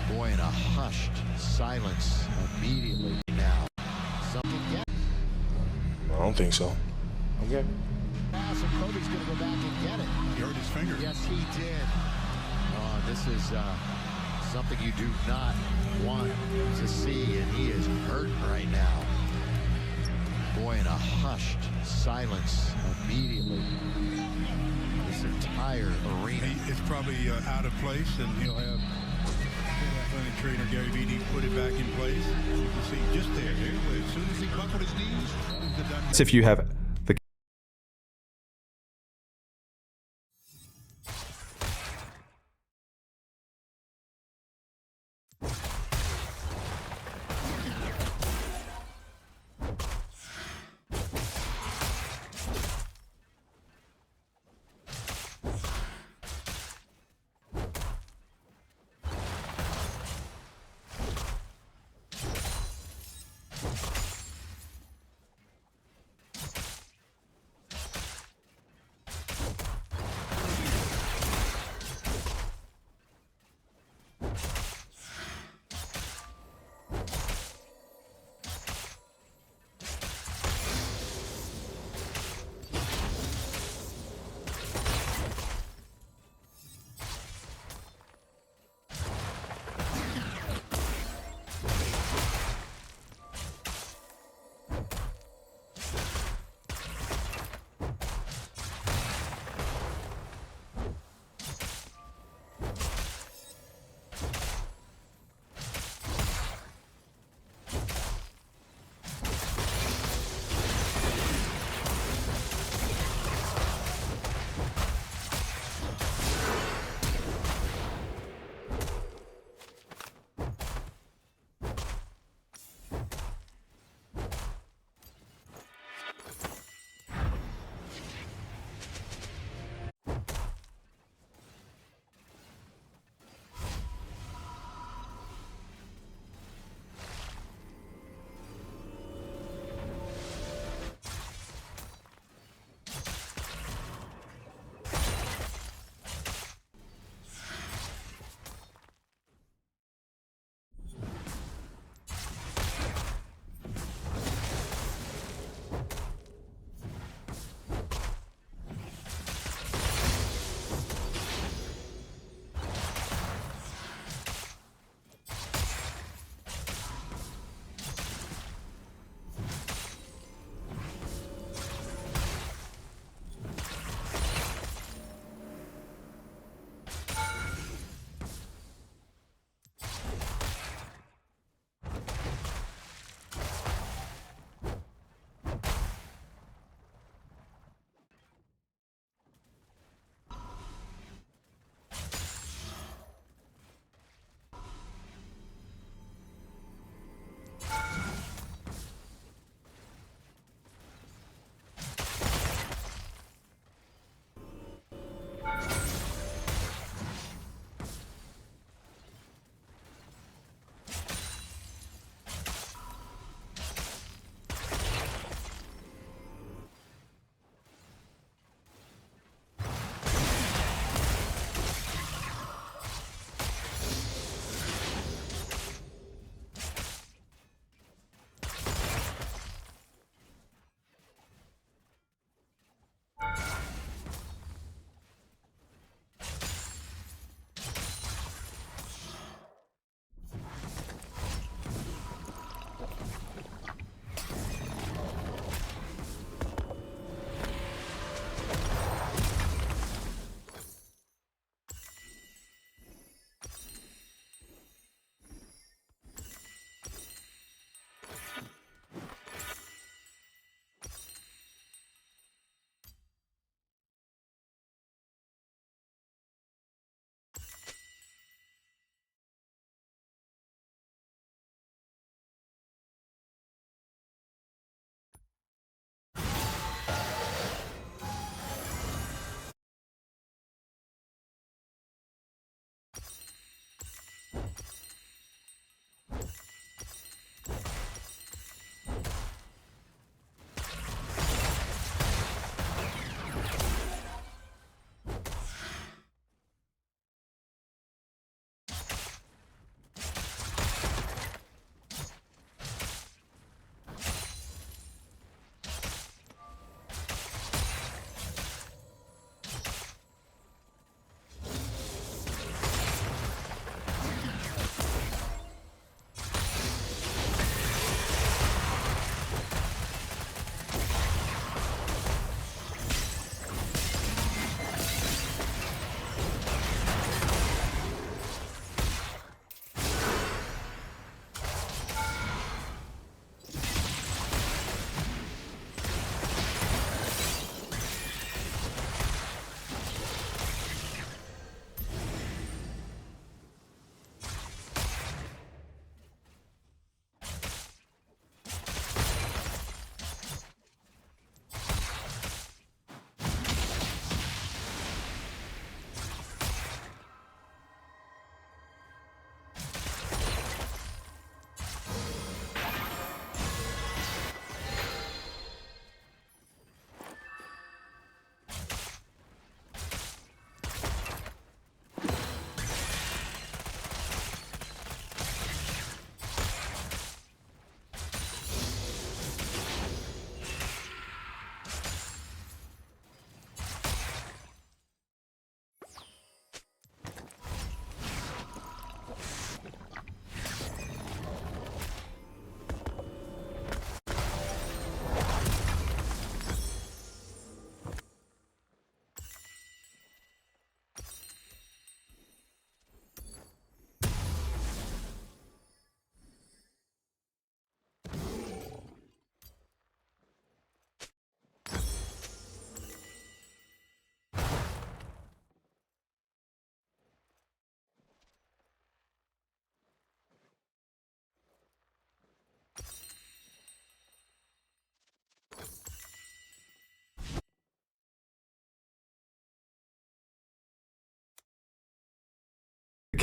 Boy, in a hushed silence immediately now. Something yet? I don't think so. Okay. Pass and Kobe's going to go back and get it. He hurt his finger. Yes, he did. Oh, this is something you do not want to see, and he is hurt right now. Boy, in a hushed silence immediately. This entire arena. It's probably out of place, and he'll have athletic trainer Gary Beatty put it back in place. You can see just there. As soon as he buckled his knees. If you have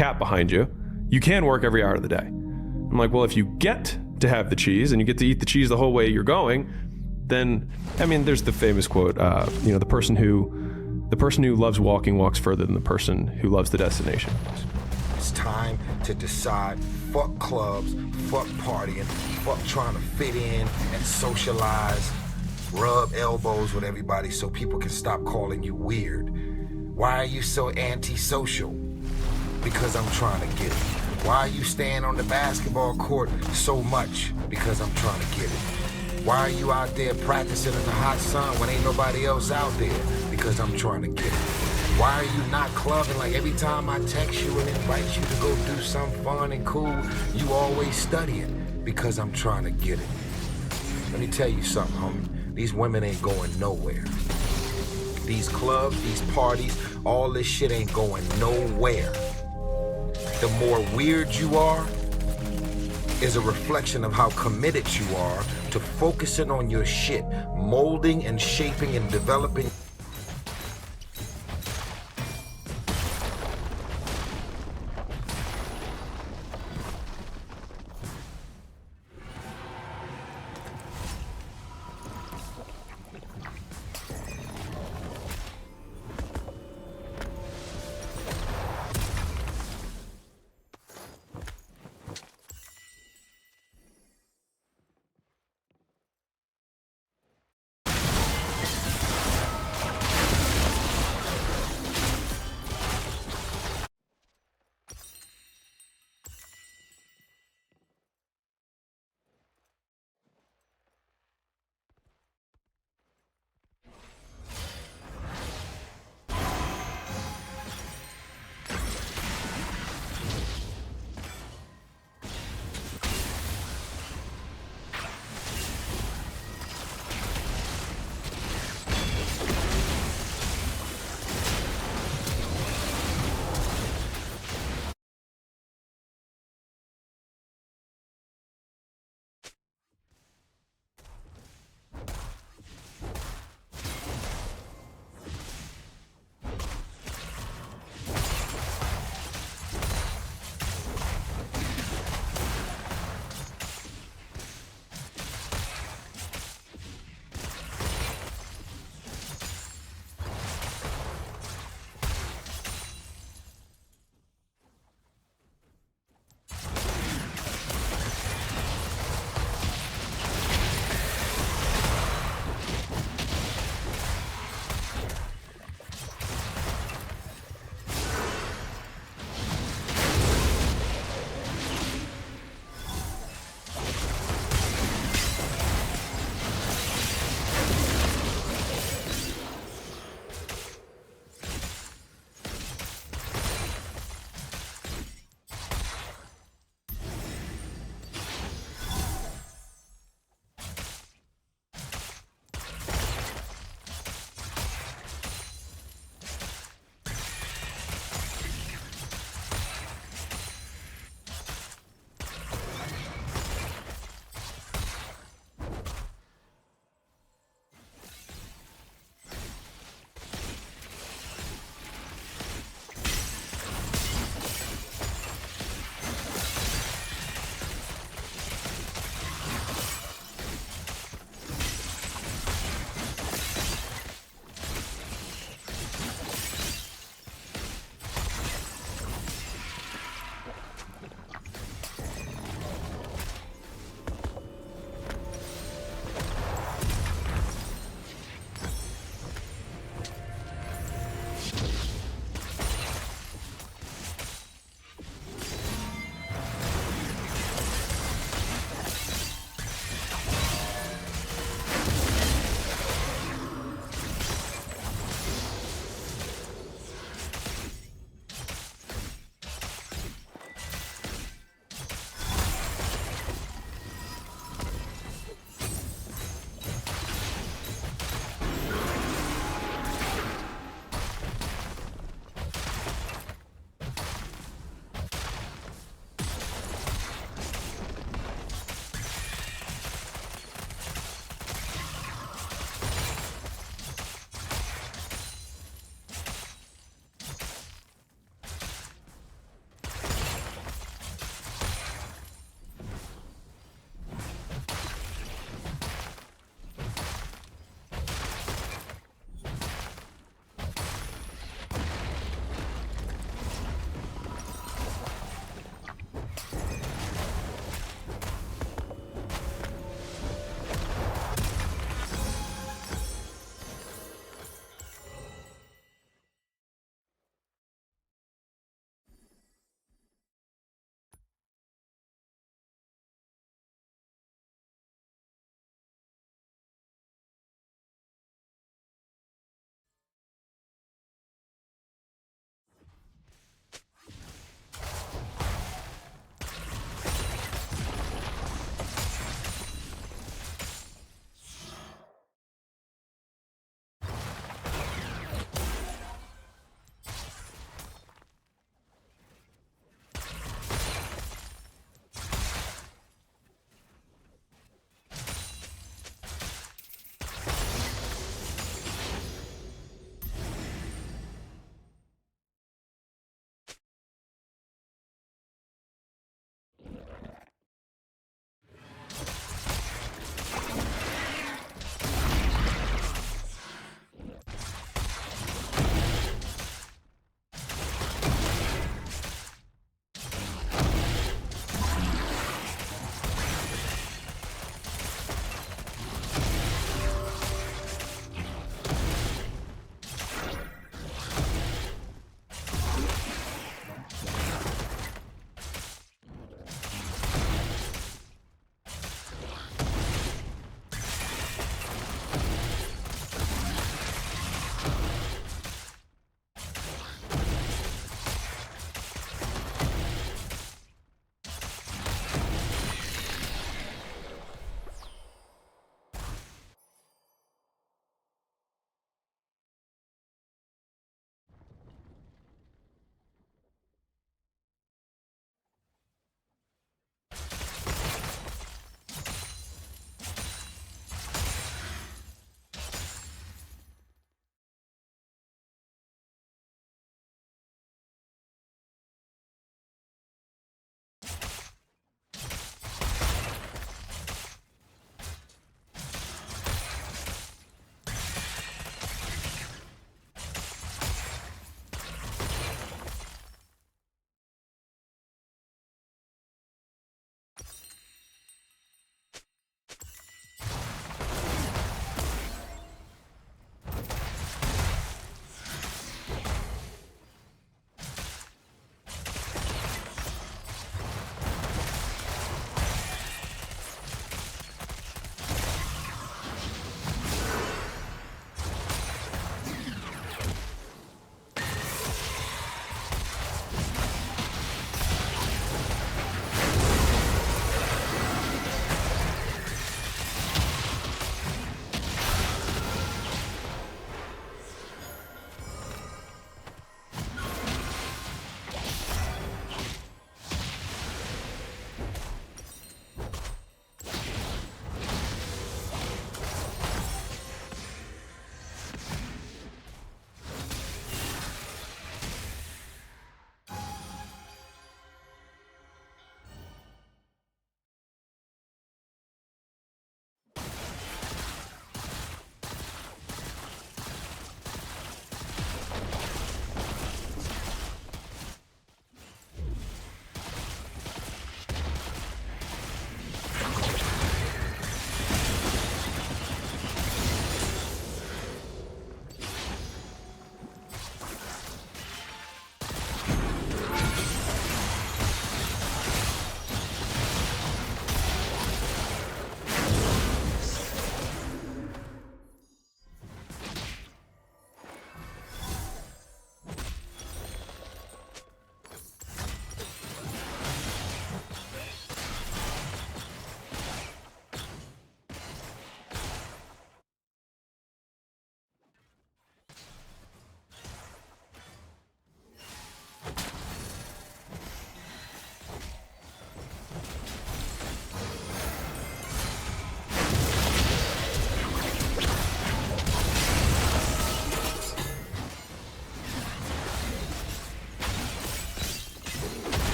cat behind you, you can work every hour of the day. I'm like, well, if you get to have the cheese and you get to eat the cheese the whole way you're going, then, I mean, there's the famous quote, you know, the person who loves walking walks further than the person who loves the destination. It's time to decide, fuck clubs, fuck partying, fuck trying to fit in and socialize, rub elbows with everybody so people can stop calling you weird. Why are you so antisocial? Because I'm trying to get it. Why are you staying on the basketball court so much? Because I'm trying to get it. Why are you out there practicing in the hot sun when ain't nobody else out there? Because I'm trying to get it. Why are you not clubbing? Like every time I text you and invite you to go do something fun and cool, you always studying. Because I'm trying to get it. Let me tell you something, homie. These women ain't going nowhere. These clubs, these parties, all this shit ain't going nowhere. The more weird you are is a reflection of how committed you are to focusing on your shit, molding and shaping and developing.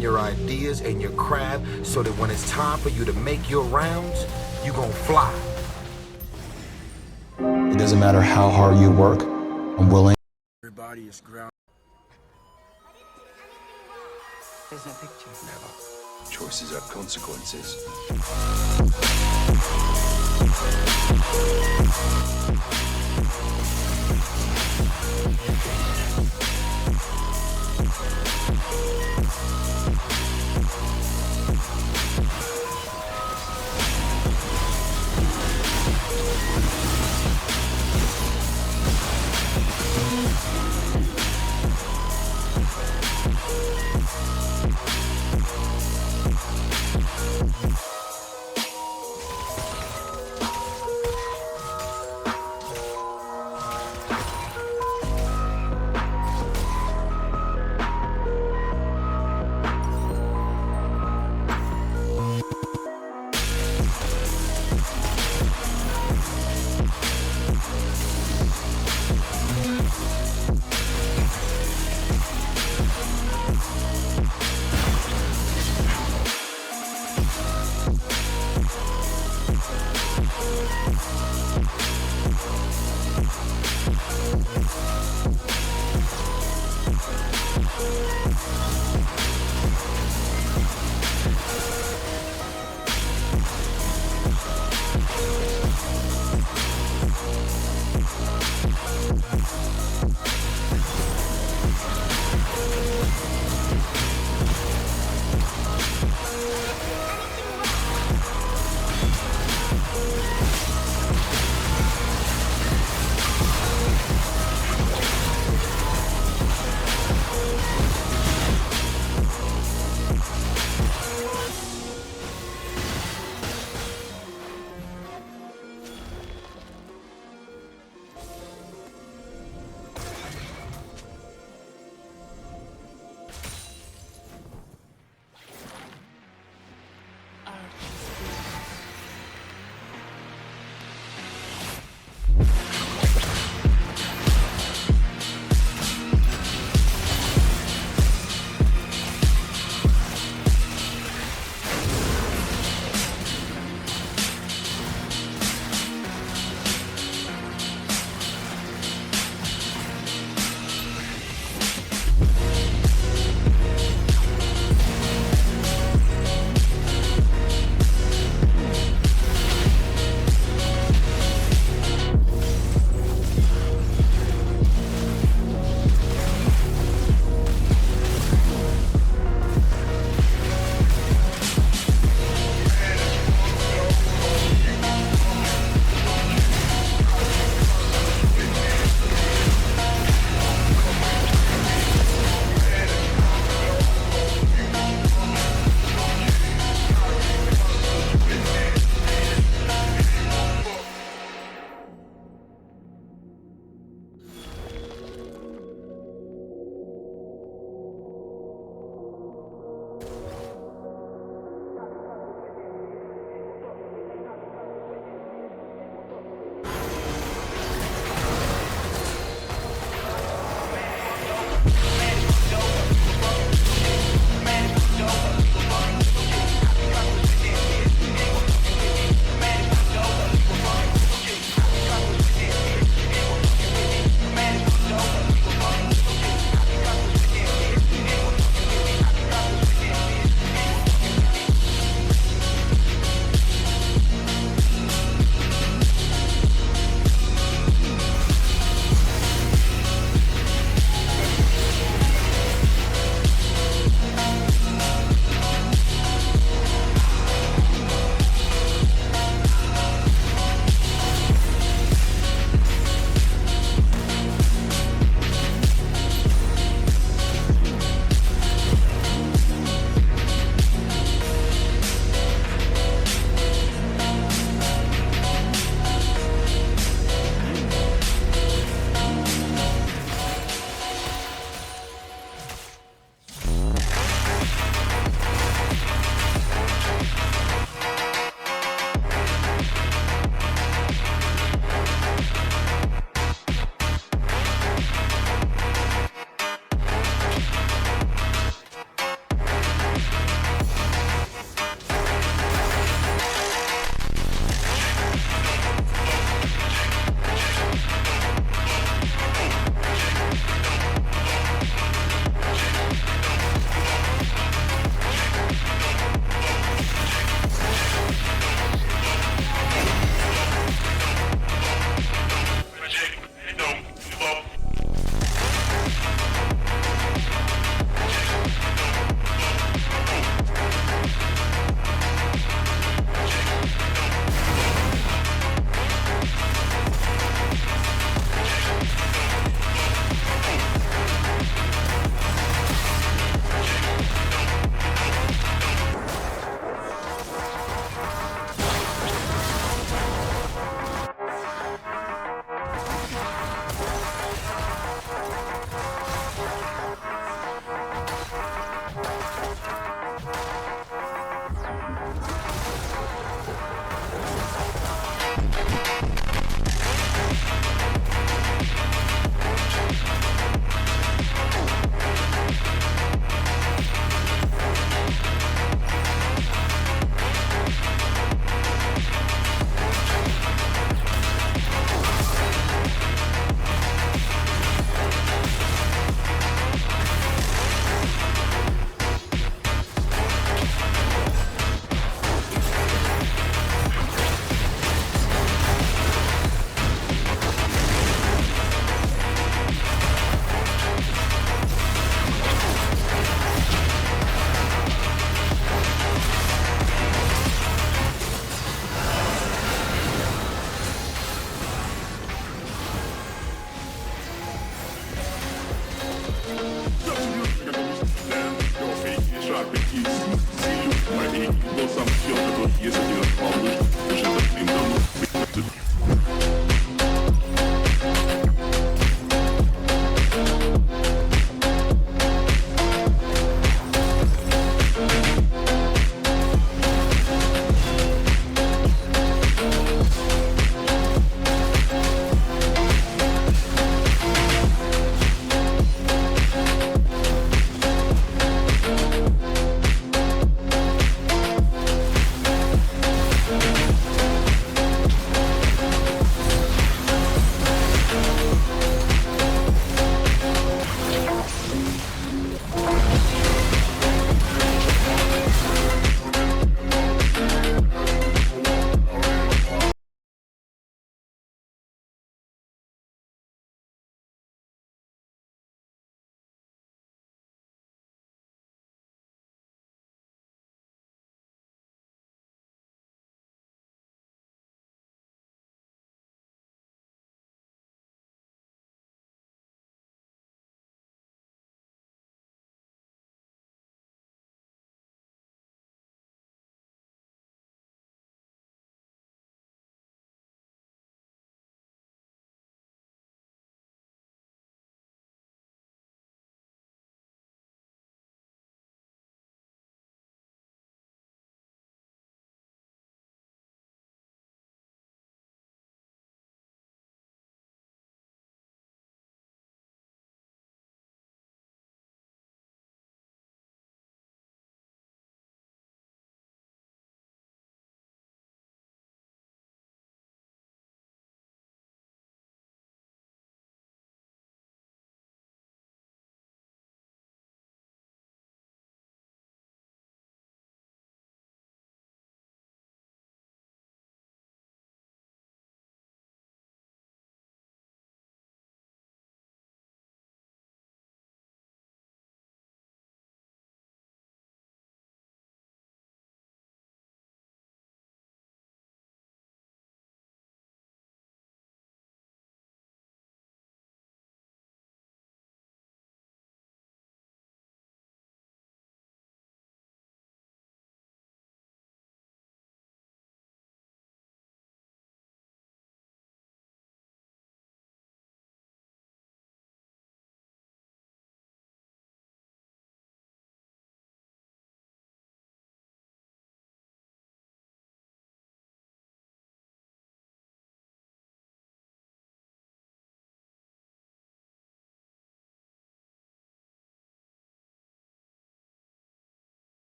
your ideas and your craft so that when it's time for you to make your rounds, you gon' fly. It doesn't matter how hard you work, I'm willing. Everybody is ground. There's no picture. Never. Choices have consequences.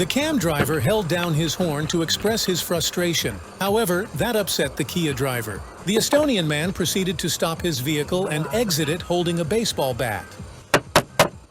The cam driver held down his horn to express his frustration. However, that upset the Kia driver. The Estonian man proceeded to stop his vehicle and exit it holding a baseball bat.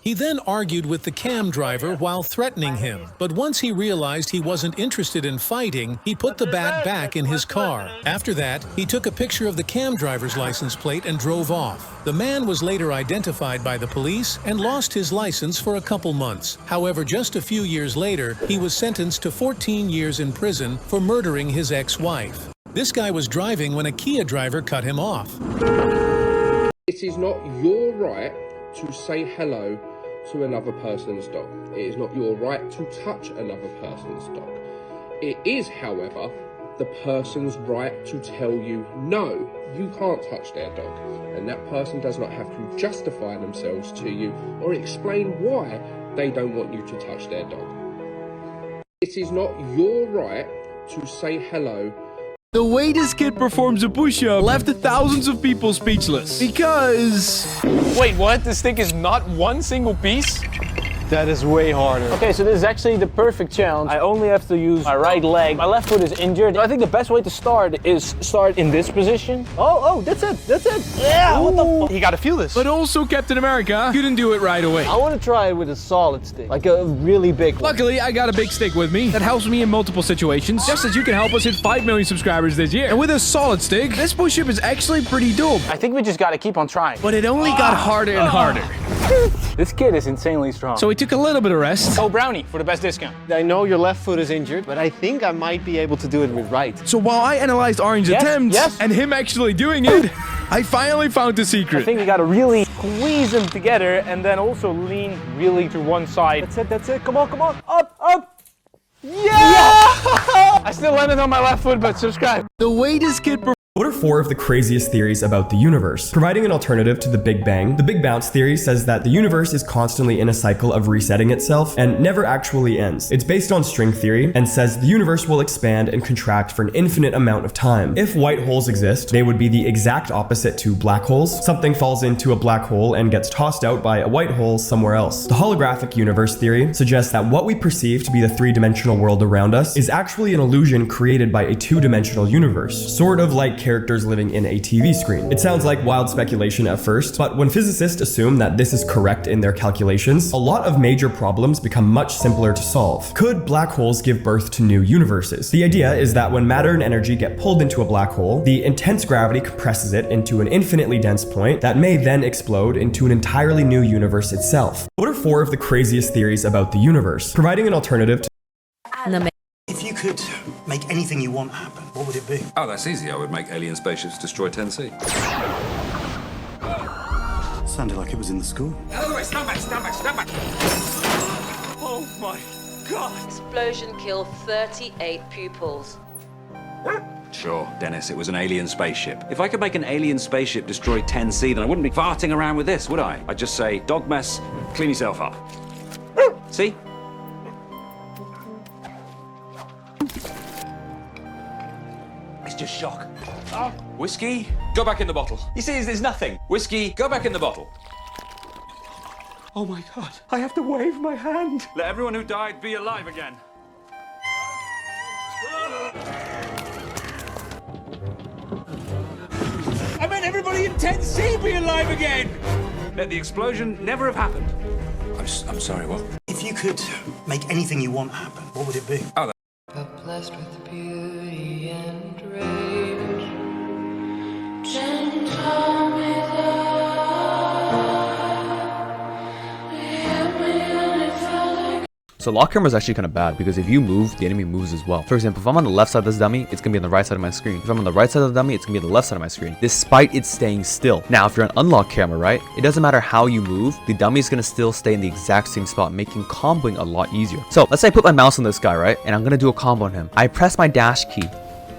He then argued with the cam driver while threatening him, but once he realized he wasn't interested in fighting, he put the bat back in his car. After that, he took a picture of the cam driver's license plate and drove off. The man was later identified by the police and lost his license for a couple months. However, just a few years later, he was sentenced to 14 years in prison for murdering his ex-wife. This guy was driving when a Kia driver cut him off. It is not your right to say hello to another person's dog. It is not your right to touch another person's dog. It is, however, the person's right to tell you, no, you can't touch their dog. And that person does not have to justify themselves to you or explain why they don't want you to touch their dog. It is not your right to say hello. The way this kid performs a push-up left thousands of people speechless. Because... Wait, what? This thing is not one single piece? That is way harder. Okay, so this is actually the perfect challenge. I only have to use my right leg. My left foot is injured. I think the best way to start is start in this position. Oh, that's it. That's it. Yeah, what the fuck? You gotta feel this. But also Captain America couldn't do it right away. I want to try it with a solid stick, like a really big one. Luckily, I got a big stick with me that helps me in multiple situations, just as you can help us hit 5 million subscribers this year. And with a solid stick, this push-up is actually pretty dope. I think we just gotta keep on trying. But it only got harder and harder. This kid is insanely strong. So we took a little bit of rest. Oh, Brownie for the best discount. I know your left foot is injured, but I think I might be able to do it with right. So while I analyzed Orange's attempts and him actually doing it, I finally found the secret. I think you gotta really squeeze them together and then also lean really to one side. That's it. Come on. Up. Yeah! I still landed on my left foot, but subscribe. The way this kid What are 4 of the craziest theories about the universe? Providing an alternative to the Big Bang, the Big Bounce theory says that the universe is constantly in a cycle of resetting itself and never actually ends. It's based on string theory and says the universe will expand and contract for an infinite amount of time. If white holes exist, they would be the exact opposite to black holes. Something falls into a black hole and gets tossed out by a white hole somewhere else. The holographic universe theory suggests that what we perceive to be the 3-dimensional world around us is actually an illusion created by a 2-dimensional universe, sort of like characters living in a TV screen. It sounds like wild speculation at first, but when physicists assume that this is correct in their calculations, a lot of major problems become much simpler to solve. Could black holes give birth to new universes? The idea is that when matter and energy get pulled into a black hole, the intense gravity compresses it into an infinitely dense point that may then explode into an entirely new universe itself. What are 4 of the craziest theories about the universe? Providing an alternative to If you could make anything you want happen, what would it be? Oh, that's easy. I would make alien spaceships destroy Tennessee. Sounded like it was in the school. Stand back. Oh my God! Explosion killed 38 pupils. Sure, Dennis, it was an alien spaceship. If I could make an alien spaceship destroy Tennessee, then I wouldn't be farting around with this, would I? I'd just say, dog mess, clean yourself up. See? It's just shock. Oh. Whiskey, go back in the bottle. You see, there's nothing. Whiskey, go back in the bottle. Oh my God! I have to wave my hand. Let everyone who died be alive again. I meant everybody in Tennessee be alive again. Let the explosion never have happened. I'm sorry, what? If you could make anything you want happen, what would it be? Oh, Blessed with beauty and rage, gentle with So lock camera is actually kind of bad because if you move, the enemy moves as well. For example, if I'm on the left side of this dummy, it's gonna be on the right side of my screen. If I'm on the right side of the dummy, it's gonna be on the left side of my screen, despite it staying still. Now, if you're an unlocked camera, right, it doesn't matter how you move, the dummy is gonna still stay in the exact same spot, making comboing a lot easier. So let's say I put my mouse on this guy, right, and I'm gonna do a combo on him. I press my dash key.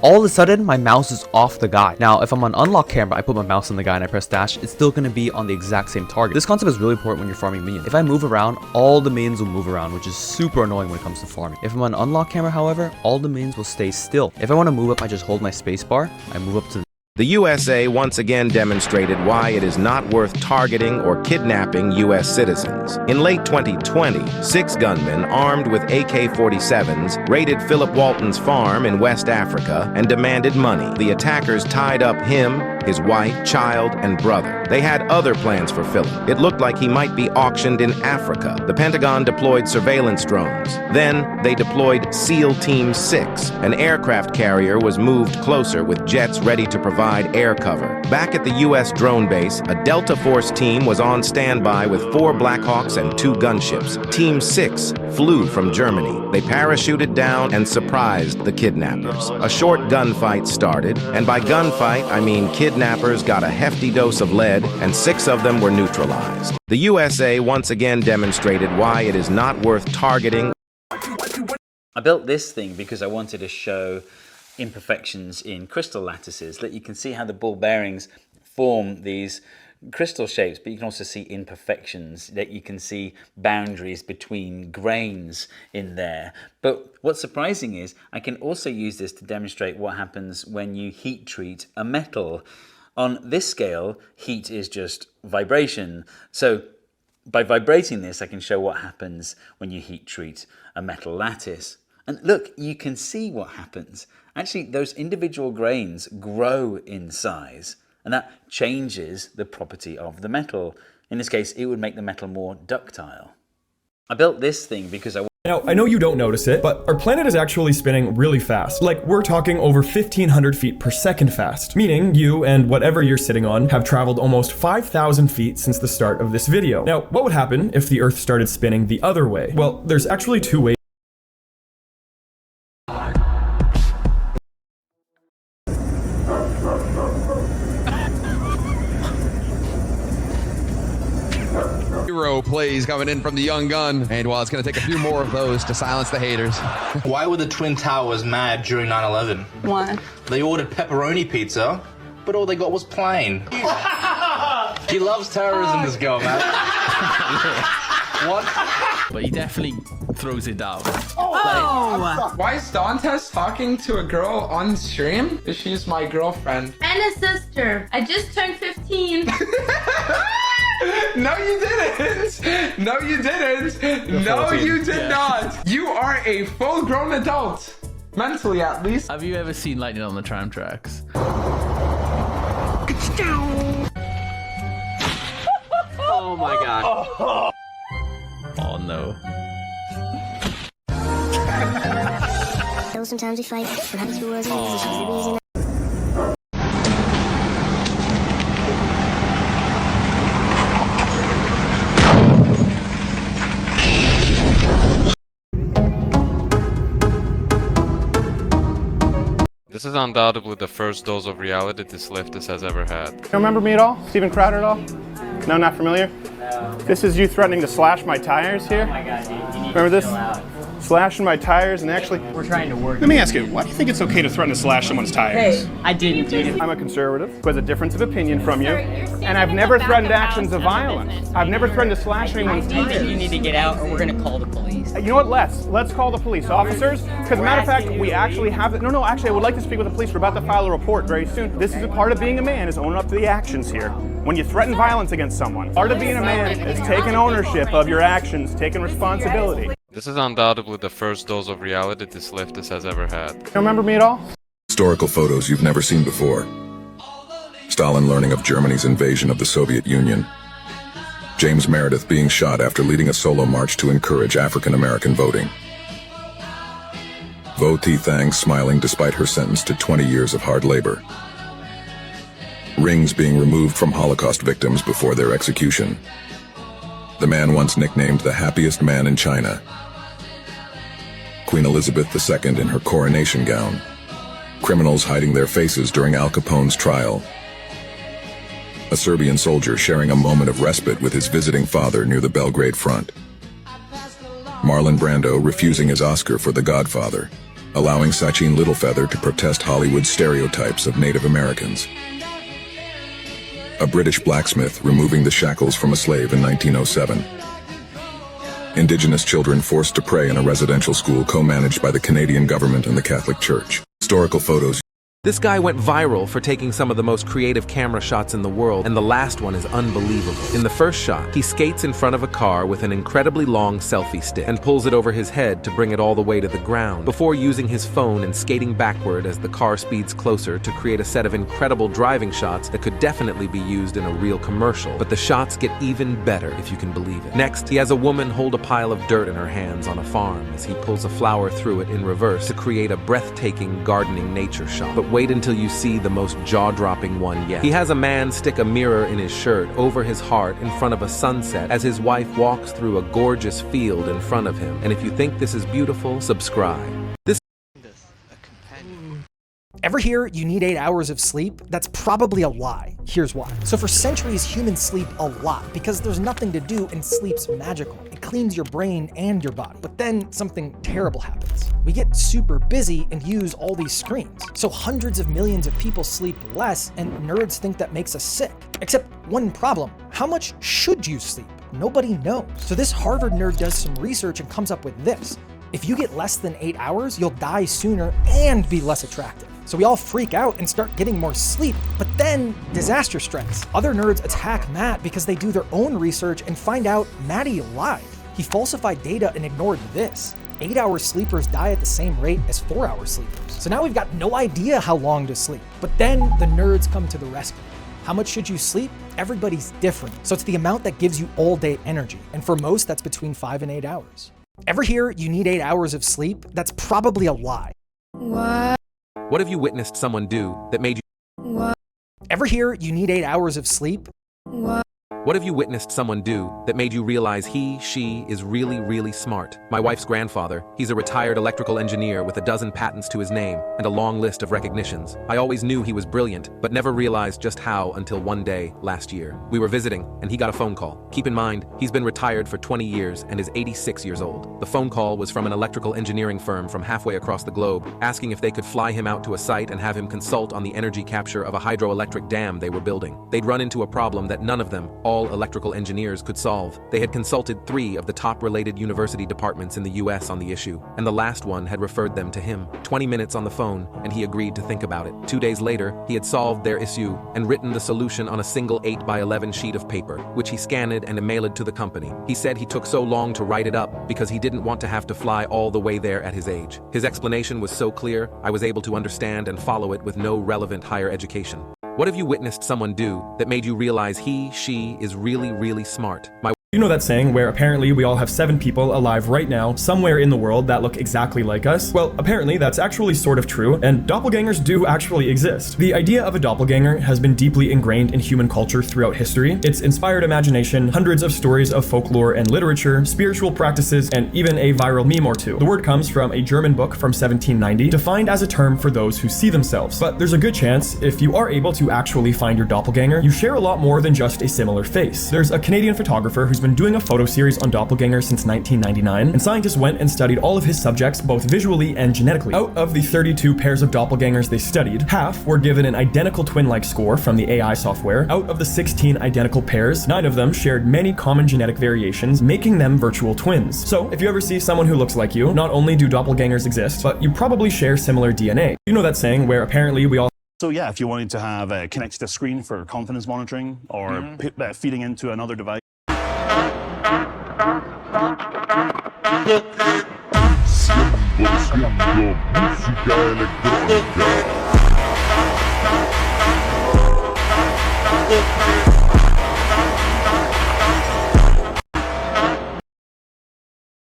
All of a sudden, my mouse is off the guy. Now, if I'm on unlock camera, I put my mouse on the guy and I press dash, it's still going to be on the exact same target. This concept is really important when you're farming minions. If I move around, all the minions will move around, which is super annoying when it comes to farming. If I'm on unlock camera, however, all the minions will stay still. If I want to move up, I just hold my space bar, I move up to The USA once again demonstrated why it is not worth targeting or kidnapping U.S. citizens. In late 2020, 6 gunmen armed with AK-47s raided Philip Walton's farm in West Africa and demanded money. The attackers tied up him, his wife, child, and brother. They had other plans for Philip. It looked like he might be auctioned in Africa. The Pentagon deployed surveillance drones. Then they deployed SEAL Team 6. An aircraft carrier was moved closer with jets ready to provide air cover. Back at the U.S. drone base, a Delta Force team was on standby with 4 Blackhawks and 2 gunships. Team 6 flew from Germany. They parachuted down and surprised the kidnappers. A short gunfight started, and by gunfight, I mean kidnappers got a hefty dose of lead, and 6 of them were neutralized. The USA once again demonstrated why it is not worth targeting. I built this thing because I wanted to show imperfections in crystal lattices, that you can see how the ball bearings form these crystal shapes, but you can also see imperfections, that you can see boundaries between grains in there. But what's surprising is I can also use this to demonstrate what happens when you heat treat a metal. On this scale, heat is just vibration. So by vibrating this, I can show what happens when you heat treat a metal lattice. And look, you can see what happens. Actually, those individual grains grow in size, and that changes the property of the metal. In this case, it would make the metal more ductile. I built this thing because Now, I know you don't notice it, but our planet is actually spinning really fast. Like, we're talking over 1,500 feet per second fast, meaning you and whatever you're sitting on have traveled almost 5,000 feet since the start of this video. Now, what would happen if the Earth started spinning the other way? Well, there's actually 2 ways. Hero plays coming in from the young gun, and while it's going to take a few more of those to silence the haters. Why were the Twin Towers mad during 9/11? Why? They ordered pepperoni pizza, but all they got was plain. He loves terrorism, this girl, man. What? But he definitely throws it down. Oh! Why is Dantes talking to a girl on stream? She's my girlfriend. And a sister. I just turned 15. No, you didn't. No, you didn't. No, you did not. You are a full-grown adult. Mentally, at least. Have you ever seen lightning on the tram tracks? Oh my god. Oh no. Sometimes we fight, but happy to us is the reason. This is undoubtedly the first dose of reality this leftist has ever had. You remember me at all? Steven Crowder at all? No, not familiar? No. This is you threatening to slash my tires here? Oh my god, dude. You need remember this? Slashing my tires and actually... We're trying to work. Let me ask you, why do you think it's okay to threaten to slash someone's tires? Hey, I didn't, dude. I'm a conservative who has a difference of opinion from you, and I've never threatened actions of violence. I've never threatened to slash anyone's tires. You need to get out or we're gonna call the police. You know what, let's call the police officers, because matter of fact, we actually have... No, actually, I would like to speak with the police. We're about to file a report very soon. This is a part of being a man, is owning up to the actions here. When you threaten violence against someone, part of being a man is taking ownership of your actions, taking responsibility. This is undoubtedly the first dose of reality this leftist has ever had. You remember me at all? Historical photos you've never seen before. Stalin learning of Germany's invasion of the Soviet Union. James Meredith being shot after leading a solo march to encourage African-American voting. Vo Thi Thang smiling despite her sentence to 20 years of hard labor. Rings being removed from Holocaust victims before their execution. The man once nicknamed the happiest man in China. Queen Elizabeth II in her coronation gown. Criminals hiding their faces during Al Capone's trial. A Serbian soldier sharing a moment of respite with his visiting father near the Belgrade front. Marlon Brando refusing his Oscar for The Godfather, allowing Sachin Littlefeather to protest Hollywood's stereotypes of Native Americans. A British blacksmith removing the shackles from a slave in 1907. Indigenous children forced to pray in a residential school co-managed by the Canadian government and the Catholic Church. Historical photos This guy went viral for taking some of the most creative camera shots in the world, and the last one is unbelievable. In the first shot, he skates in front of a car with an incredibly long selfie stick and pulls it over his head to bring it all the way to the ground, before using his phone and skating backward as the car speeds closer to create a set of incredible driving shots that could definitely be used in a real commercial. But the shots get even better, if you can believe it. Next, he has a woman hold a pile of dirt in her hands on a farm as he pulls a flower through it in reverse to create a breathtaking gardening nature shot. But wait until you see the most jaw-dropping one yet. He has a man stick a mirror in his shirt over his heart in front of a sunset as his wife walks through a gorgeous field in front of him. And if you think this is beautiful, subscribe. Ever hear you need 8 hours of sleep? That's probably a lie. Here's why. So for centuries, humans sleep a lot because there's nothing to do and sleep's magical. It cleans your brain and your body. But then something terrible happens. We get super busy and use all these screens. So hundreds of millions of people sleep less, and nerds think that makes us sick. Except one problem. How much should you sleep? Nobody knows. So this Harvard nerd does some research and comes up with this. If you get less than 8 hours, you'll die sooner and be less attractive. So we all freak out and start getting more sleep, but then disaster strikes. Other nerds attack Matt because they do their own research and find out Matty lied. He falsified data and ignored this. 8-hour sleepers die at the same rate as 4-hour sleepers. So now we've got no idea how long to sleep. But then the nerds come to the rescue. How much should you sleep? Everybody's different. So it's the amount that gives you all-day energy. And for most, that's between 5 and 8 hours. Ever hear you need 8 hours of sleep? That's probably a lie. What have you witnessed someone do that made you... Ever hear you need 8 hours of sleep? What have you witnessed someone do that made you realize she is really, really smart? My wife's grandfather, he's a retired electrical engineer with a dozen patents to his name and a long list of recognitions. I always knew he was brilliant, but never realized just how until one day last year. We were visiting, and he got a phone call. Keep in mind, he's been retired for 20 years and is 86 years old. The phone call was from an electrical engineering firm from halfway across the globe, asking if they could fly him out to a site and have him consult on the energy capture of a hydroelectric dam they were building. They'd run into a problem that none of them, all electrical engineers, could solve. They had consulted 3 of the top related university departments in the US on the issue, and the last one had referred them to him. 20 minutes on the phone, and he agreed to think about it. 2 days later, he had solved their issue and written the solution on a single 8x11 sheet of paper, which he scanned and emailed to the company. He said he took so long to write it up because he didn't want to have to fly all the way there at his age. His explanation was so clear, I was able to understand and follow it with no relevant higher education. What have you witnessed someone do that made you realize she is really, really smart? You know that saying where apparently we all have 7 people alive right now somewhere in the world that look exactly like us? Well, apparently that's actually sort of true, and doppelgangers do actually exist. The idea of a doppelganger has been deeply ingrained in human culture throughout history. It's inspired imagination, hundreds of stories of folklore and literature, spiritual practices, and even a viral meme or two. The word comes from a German book from 1790, defined as a term for those who see themselves. But there's a good chance, if you are able to actually find your doppelganger, you share a lot more than just a similar face. There's a Canadian photographer who's been doing a photo series on doppelgangers since 1999, and scientists went and studied all of his subjects both visually and genetically. Out of the 32 pairs of doppelgangers they studied, half were given an identical twin-like score from the AI software. Out of the 16 identical pairs, 9 of them shared many common genetic variations, making them virtual twins. So if you ever see someone who looks like you, not only do doppelgangers exist, but you probably share similar DNA. You know that saying where apparently we all... So yeah, if you wanted to have connected a screen for confidence monitoring or feeding into another device.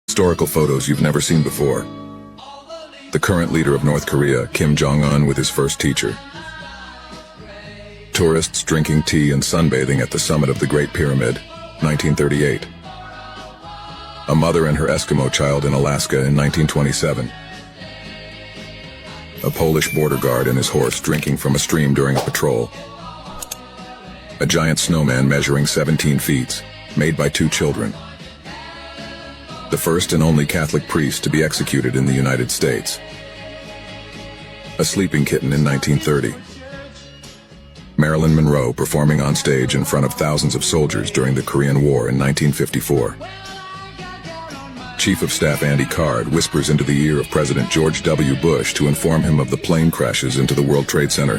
Historical photos you've never seen before. The current leader of North Korea, Kim Jong-un, with his first teacher. Tourists drinking tea and sunbathing at the summit of the Great Pyramid, 1938. A mother and her Eskimo child in Alaska in 1927. A Polish border guard and his horse drinking from a stream during a patrol. A giant snowman measuring 17 feet, made by 2 children. The first and only Catholic priest to be executed in the United States. A sleeping kitten in 1930. Marilyn Monroe performing on stage in front of thousands of soldiers during the Korean War in 1954. Chief of Staff Andy Card whispers into the ear of President George W. Bush to inform him of the plane crashes into the World Trade Center.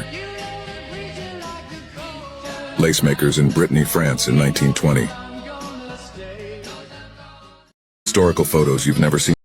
Lacemakers in Brittany, France in 1920. Historical photos you've never seen.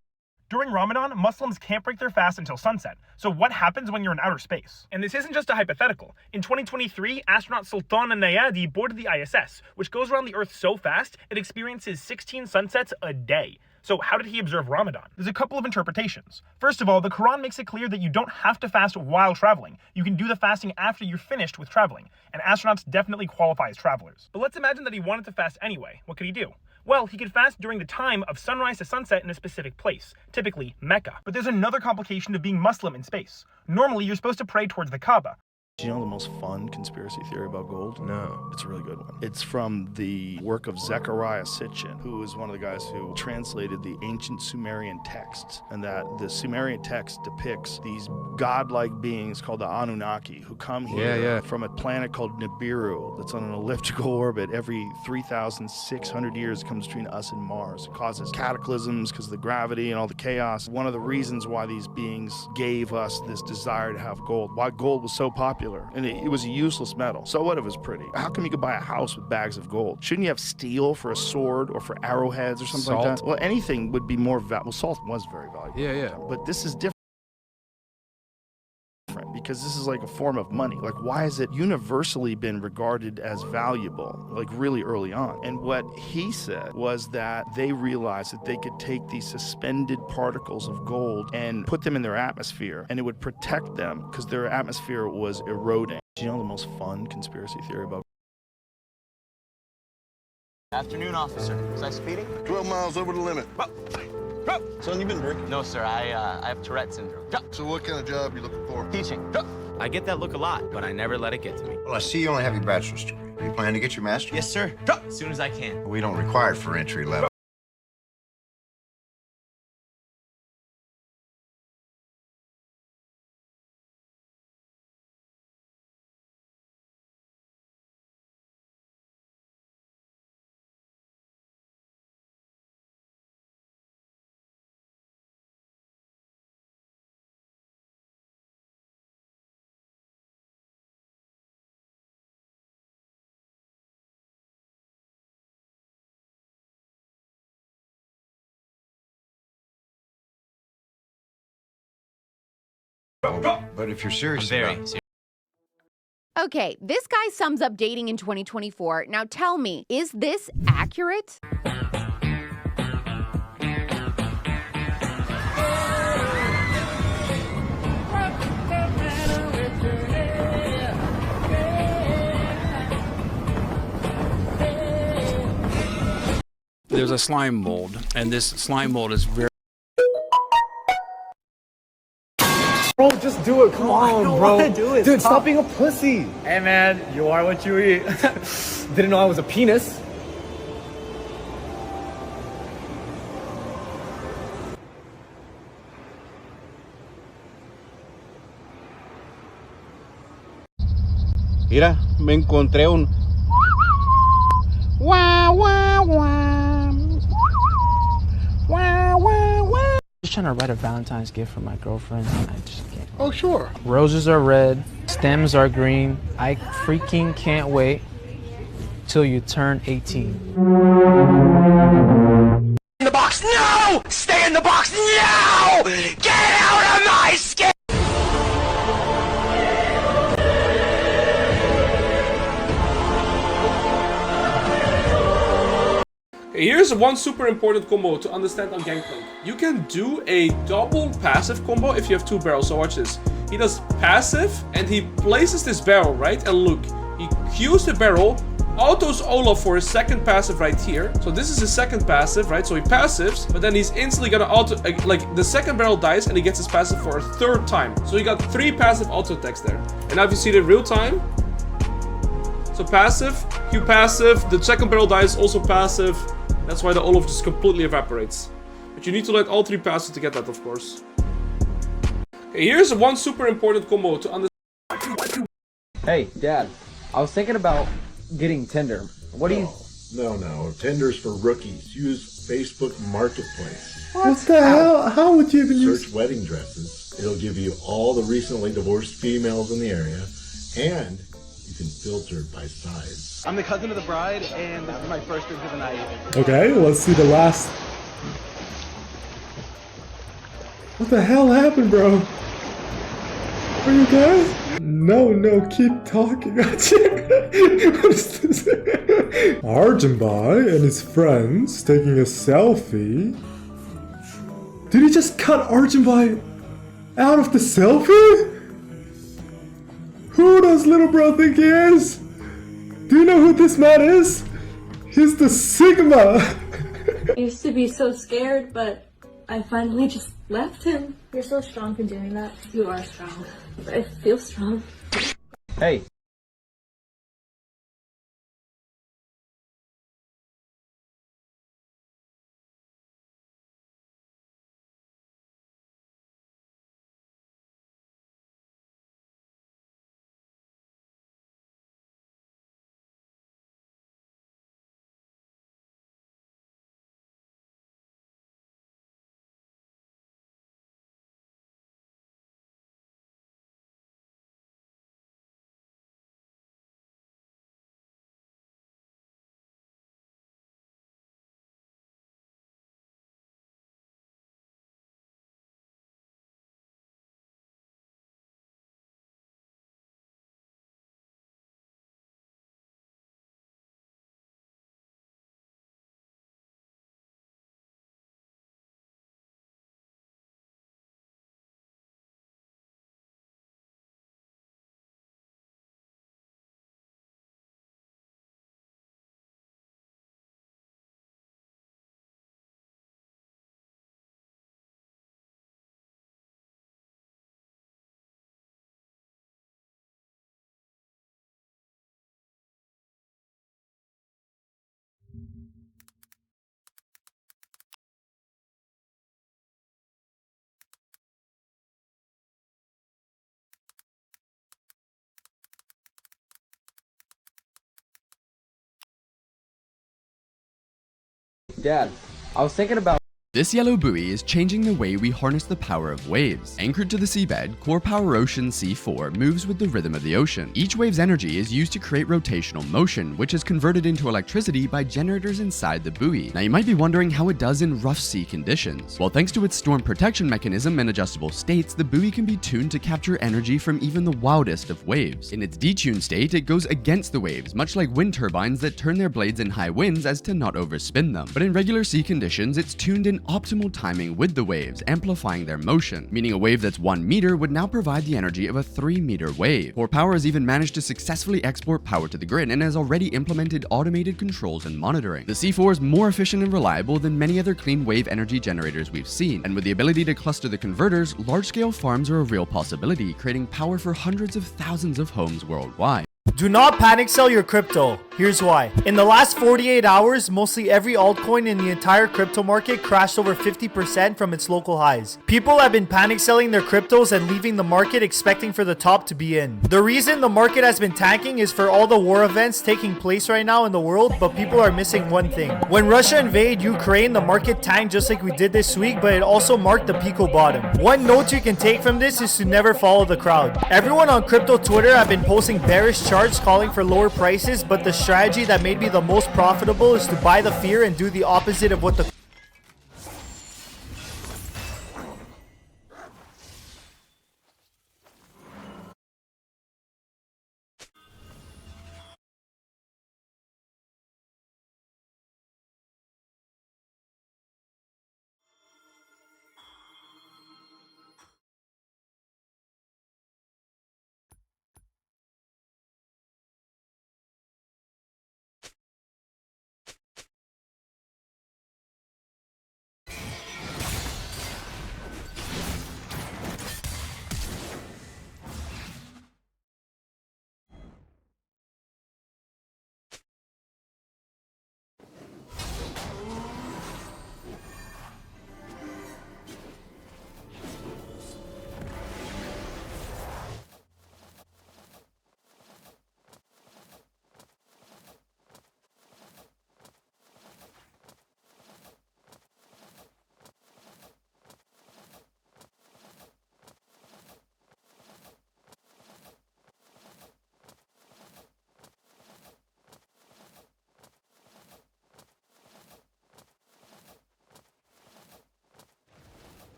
During Ramadan, Muslims can't break their fast until sunset. So what happens when you're in outer space? And this isn't just a hypothetical. In 2023, astronaut Sultan Nayadi boarded the ISS, which goes around the Earth so fast, it experiences 16 sunsets a day. So how did he observe Ramadan? There's a couple of interpretations. First of all, the Quran makes it clear that you don't have to fast while traveling. You can do the fasting after you're finished with traveling, and astronauts definitely qualify as travelers. But let's imagine that he wanted to fast anyway. What could he do? Well, he could fast during the time of sunrise to sunset in a specific place, typically Mecca. But there's another complication to being Muslim in space. Normally, you're supposed to pray towards the Kaaba. Do you know the most fun conspiracy theory about gold? No. It's a really good one. It's from the work of Zechariah Sitchin, who is one of the guys who translated the ancient Sumerian texts, and that the Sumerian text depicts these godlike beings called the Anunnaki who come here from a planet called Nibiru that's on an elliptical orbit. Every 3,600 years comes between us and Mars. It causes cataclysms because of the gravity and all the chaos. One of the reasons why these beings gave us this desire to have gold, why gold was so popular. And it was a useless metal. So what if it was pretty? How come you could buy a house with bags of gold? Shouldn't you have steel for a sword or for arrowheads or something like that? Well, anything would be more valuable. Well, salt was very valuable. Yeah. But this is different because this is like a form of money. Like, why has it universally been regarded as valuable, like really early on? And what he said was that they realized that they could take these suspended particles of gold and put them in their atmosphere, and it would protect them because their atmosphere was eroding. Do you know the most fun conspiracy theory about? Afternoon, officer. Was I speeding? 12 miles over the limit. Son, you been drinking? No, sir. I have Tourette syndrome. So what kind of job you looking for? Teaching. I get that look a lot, but I never let it get to me. Well, I see you only have your bachelor's degree. Are you planning to get your master's? Yes, sir. As soon as I can. We don't require it for entry level. But if you're serious about it. Okay, this guy sums up dating in 2024. Now tell me, is this accurate? There's a slime mold, and this slime mold is very... Bro, just do it. Come on, bro. I do it. Dude, stop being a pussy. Hey, man, you are what you eat. Didn't know I was a penis. Mira, me encontré un... Guau, guau, guau. Guau, guau, guau. Just trying to write a Valentine's gift for my girlfriend. I just can't. Oh, sure. Roses are red, stems are green. I freaking can't wait till you turn 18. In the box, no! Stay in the box, no! Get out of my skin! Here's one super important combo to understand on Gangplank. You can do a double passive combo if you have two barrels, so watch this. He does passive and he places this barrel, right? And look, he cues the barrel, autos Olaf for his second passive right here. So this is his second passive, right? So he passives, but then he's instantly gonna auto, like the second barrel dies and he gets his passive for a third time. So you got 3 passive auto attacks there. And now if you see it in real time, so passive, cue passive, the second barrel dies, also passive. That's why the Olaf just completely evaporates. But you need to let all 3 passes to get that, of course. Okay, here's one super important combo to understand. Hey, Dad, I was thinking about getting Tinder. What do you... No, Tinder's for rookies. Use Facebook Marketplace. What the hell? How would you even Search wedding dresses. It'll give you all the recently divorced females in the area, and you can filter by size. I'm the cousin of the bride, and this is my first drink of the night. Okay, let's see the last. What the hell happened, bro? Are you okay? No, keep talking. What is this? Arjunbai and his friends taking a selfie. Did he just cut Arjunbai out of the selfie? Who does little bro think he is? Do you know who this man is? He's the Sigma. I used to be so scared, but I finally just left him. You're so strong for doing that. You are strong. I feel strong. Hey. Dad, I was thinking about... This yellow buoy is changing the way we harness the power of waves. Anchored to the seabed, Core Power Ocean C4 moves with the rhythm of the ocean. Each wave's energy is used to create rotational motion, which is converted into electricity by generators inside the buoy. Now you might be wondering how it does in rough sea conditions. Well, thanks to its storm protection mechanism and adjustable states, the buoy can be tuned to capture energy from even the wildest of waves. In its detuned state, it goes against the waves, much like wind turbines that turn their blades in high winds as to not overspin them. But in regular sea conditions, it's tuned in optimal timing with the waves, amplifying their motion, meaning a wave that's 1 meter would now provide the energy of a 3-meter wave. Core Power has even managed to successfully export power to the grid and has already implemented automated controls and monitoring. The C4 is more efficient and reliable than many other clean wave energy generators we've seen, and with the ability to cluster the converters, large-scale farms are a real possibility, creating power for hundreds of thousands of homes worldwide. Do not panic sell your crypto. Here's why. In the last 48 hours, mostly every altcoin in the entire crypto market crashed over 50% from its local highs. People have been panic selling their cryptos and leaving the market expecting for the top to be in. The reason the market has been tanking is for all the war events taking place right now in the world, but people are missing one thing. When Russia invaded Ukraine, the market tanked just like we did this week, but it also marked the Pico bottom. One note you can take from this is to never follow the crowd. Everyone on crypto Twitter have been posting bearish charts calling for lower prices, but the strategy that may be the most profitable is to buy the fear and do the opposite of what the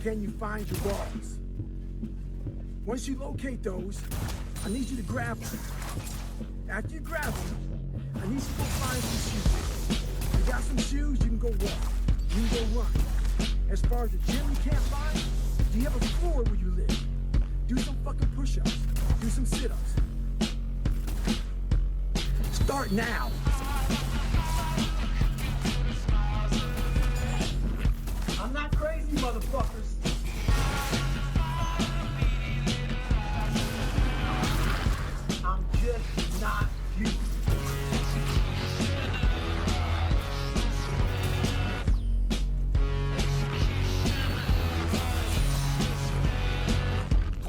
can you find your balls? Once you locate those, I need you to grab them. After you grab them, I need you to go find some shoes. You got some shoes, you can go walk. You can go run. As far as the gym you can't find, do you have a floor where you live? Do some fucking push-ups. Do some sit-ups. Start now. I'm not crazy, motherfuckers. I'm just not you.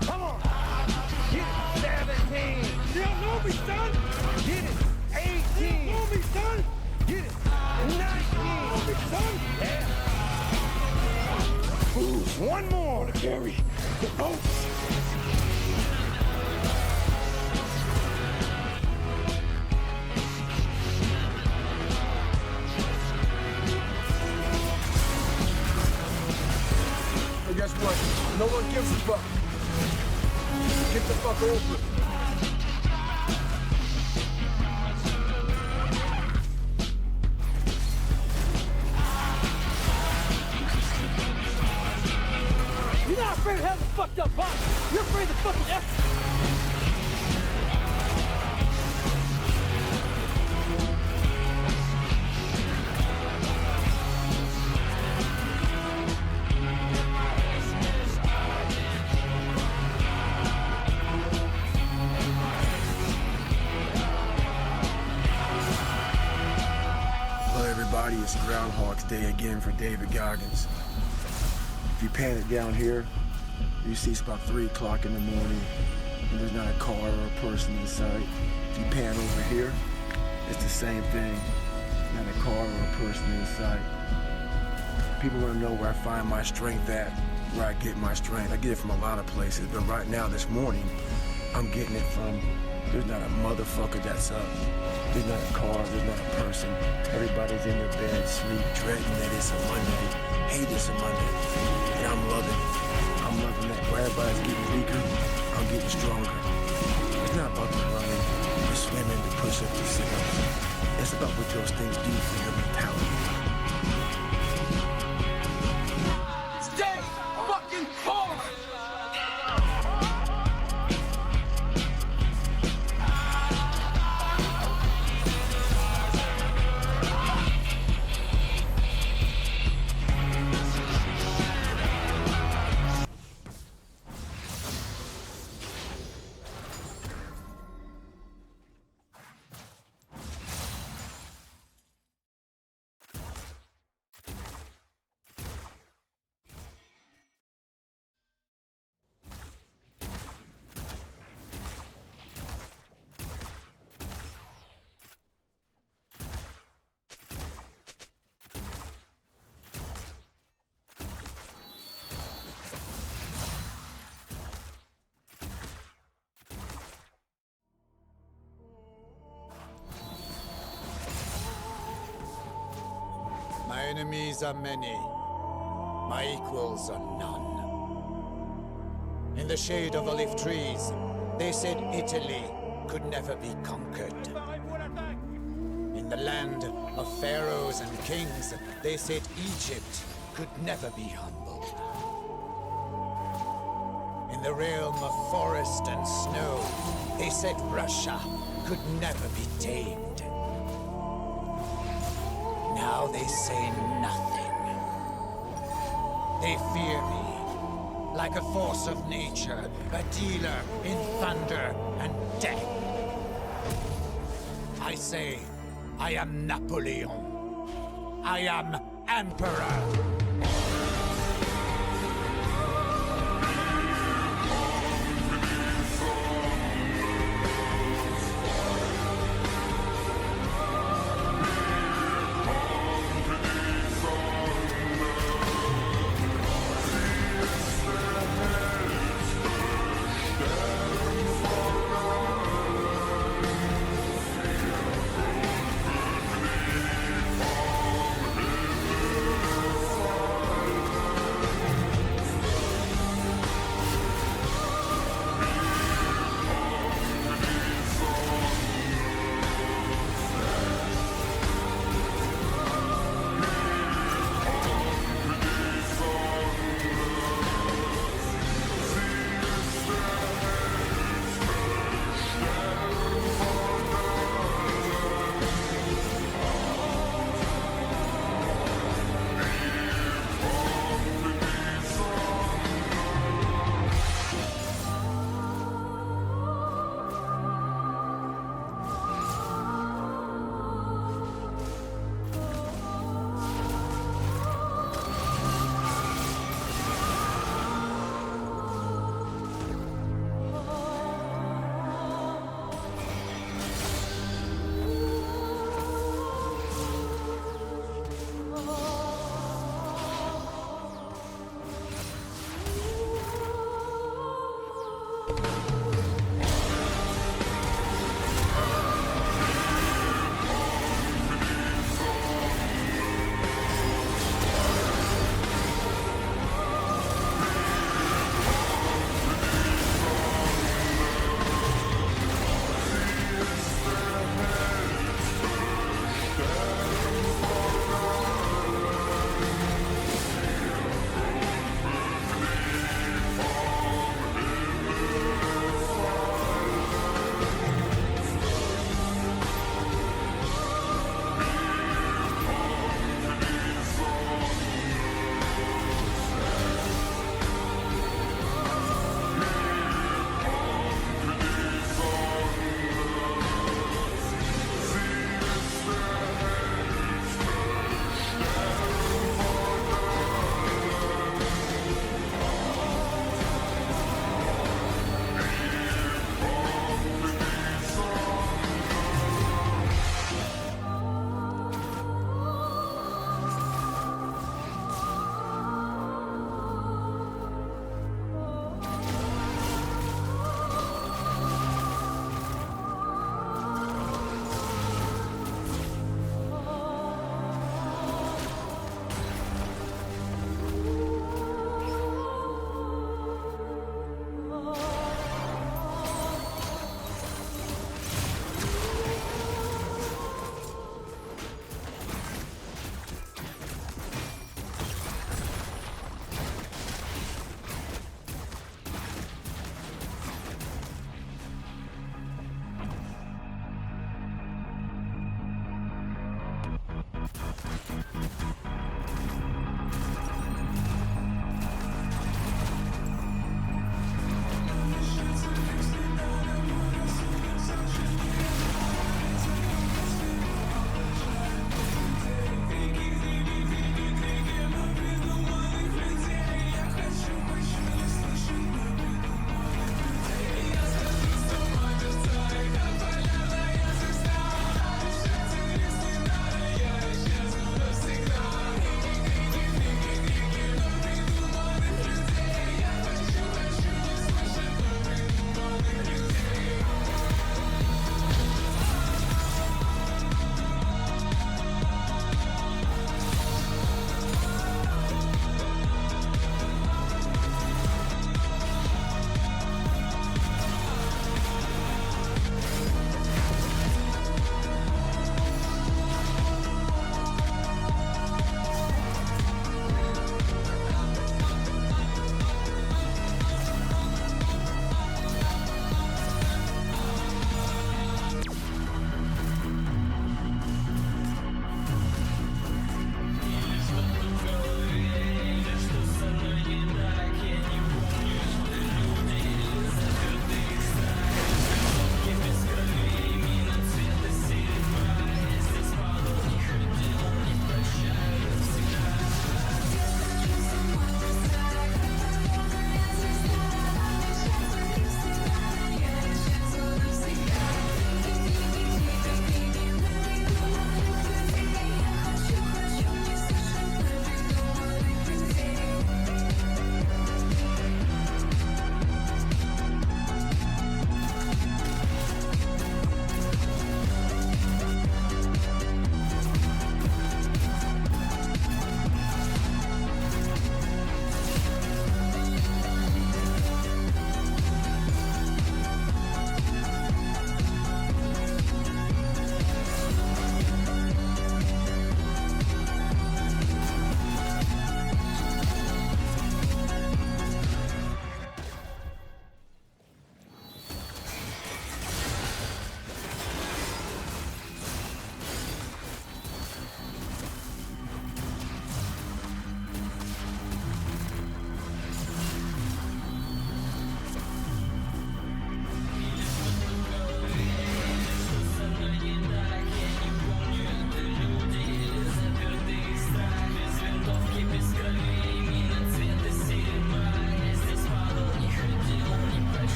Come on. Get it. 17. You don't know me, son. Get it. 18. You don't know me, son. Get it. 19. You know me, son. Yeah. Ooh, one more to carry the boats. And guess what? No one gives a fuck. Get the fuck over it. You're not afraid of having a fucked up body. You're afraid of fucking effort. Hello everybody, it's Groundhog's Day again for David Goggins. If you pan it down here, you see it's about 3 o'clock in the morning and there's not a car or a person in sight. If you pan over here, it's the same thing. Not a car or a person in sight. People want to know where I find my strength at, where I get my strength. I get it from a lot of places, but right now, this morning, I'm getting it from, there's not a motherfucker that's up. There's not a car, there's not a person. Everybody's in their bed, sleep, dreading that it's a Monday. Hate it's a Monday. And I'm loving it. I'm loving that. Where everybody's getting weaker, I'm getting stronger. It's not about the running, the swimming, the push-ups, the sit-ups. It's about what those things do for your mentality. Stay fucking forward! My enemies are many. My equals are none. In the shade of olive trees, they said Italy could never be conquered. In the land of pharaohs and kings, they said Egypt could never be humbled. In the realm of forest and snow, they said Russia could never be tamed. Now they say nothing. They fear me, like a force of nature, a dealer in thunder and death. I say, I am Napoleon. I am Emperor.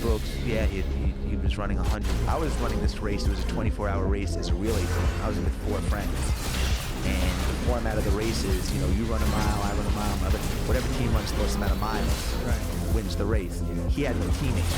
Brooks, yeah, he was running 100. I was running this race. It was a 24-hour race as a relay team. I was with 4 friends. And the format of the race is, you know, you run a mile, I run a mile, whatever team runs the most amount of miles wins the race. He had no teammates.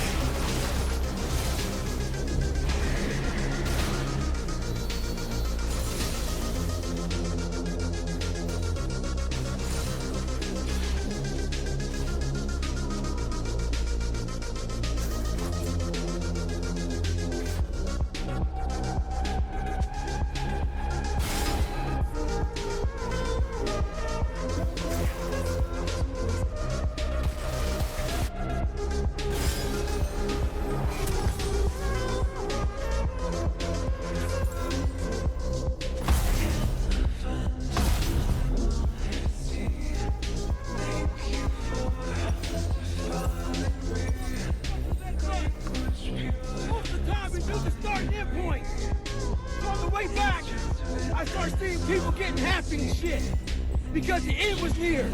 Because the end was near.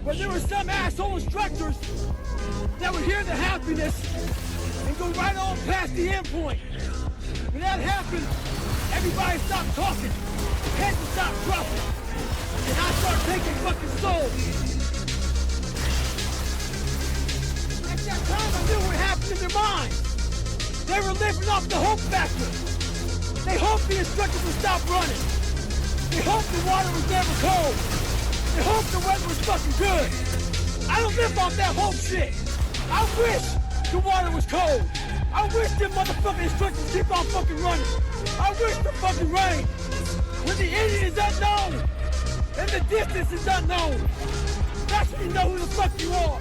But there were some asshole instructors that would hear the happiness and go right on past the end point. When that happened, everybody stopped talking, heads would stop dropping, and I start taking fucking soul. At that time, I knew what happened in their minds. They were living off the hope factor. They hoped the instructors would stop running. They hoped the water was never cold. They hoped the weather was fucking good. I don't live off that hope shit. I wish the water was cold. I wish them motherfucking instructors keep on fucking running. I wish the fucking rain. When the ending is unknown and the distance is unknown, that's when you know who the fuck you are.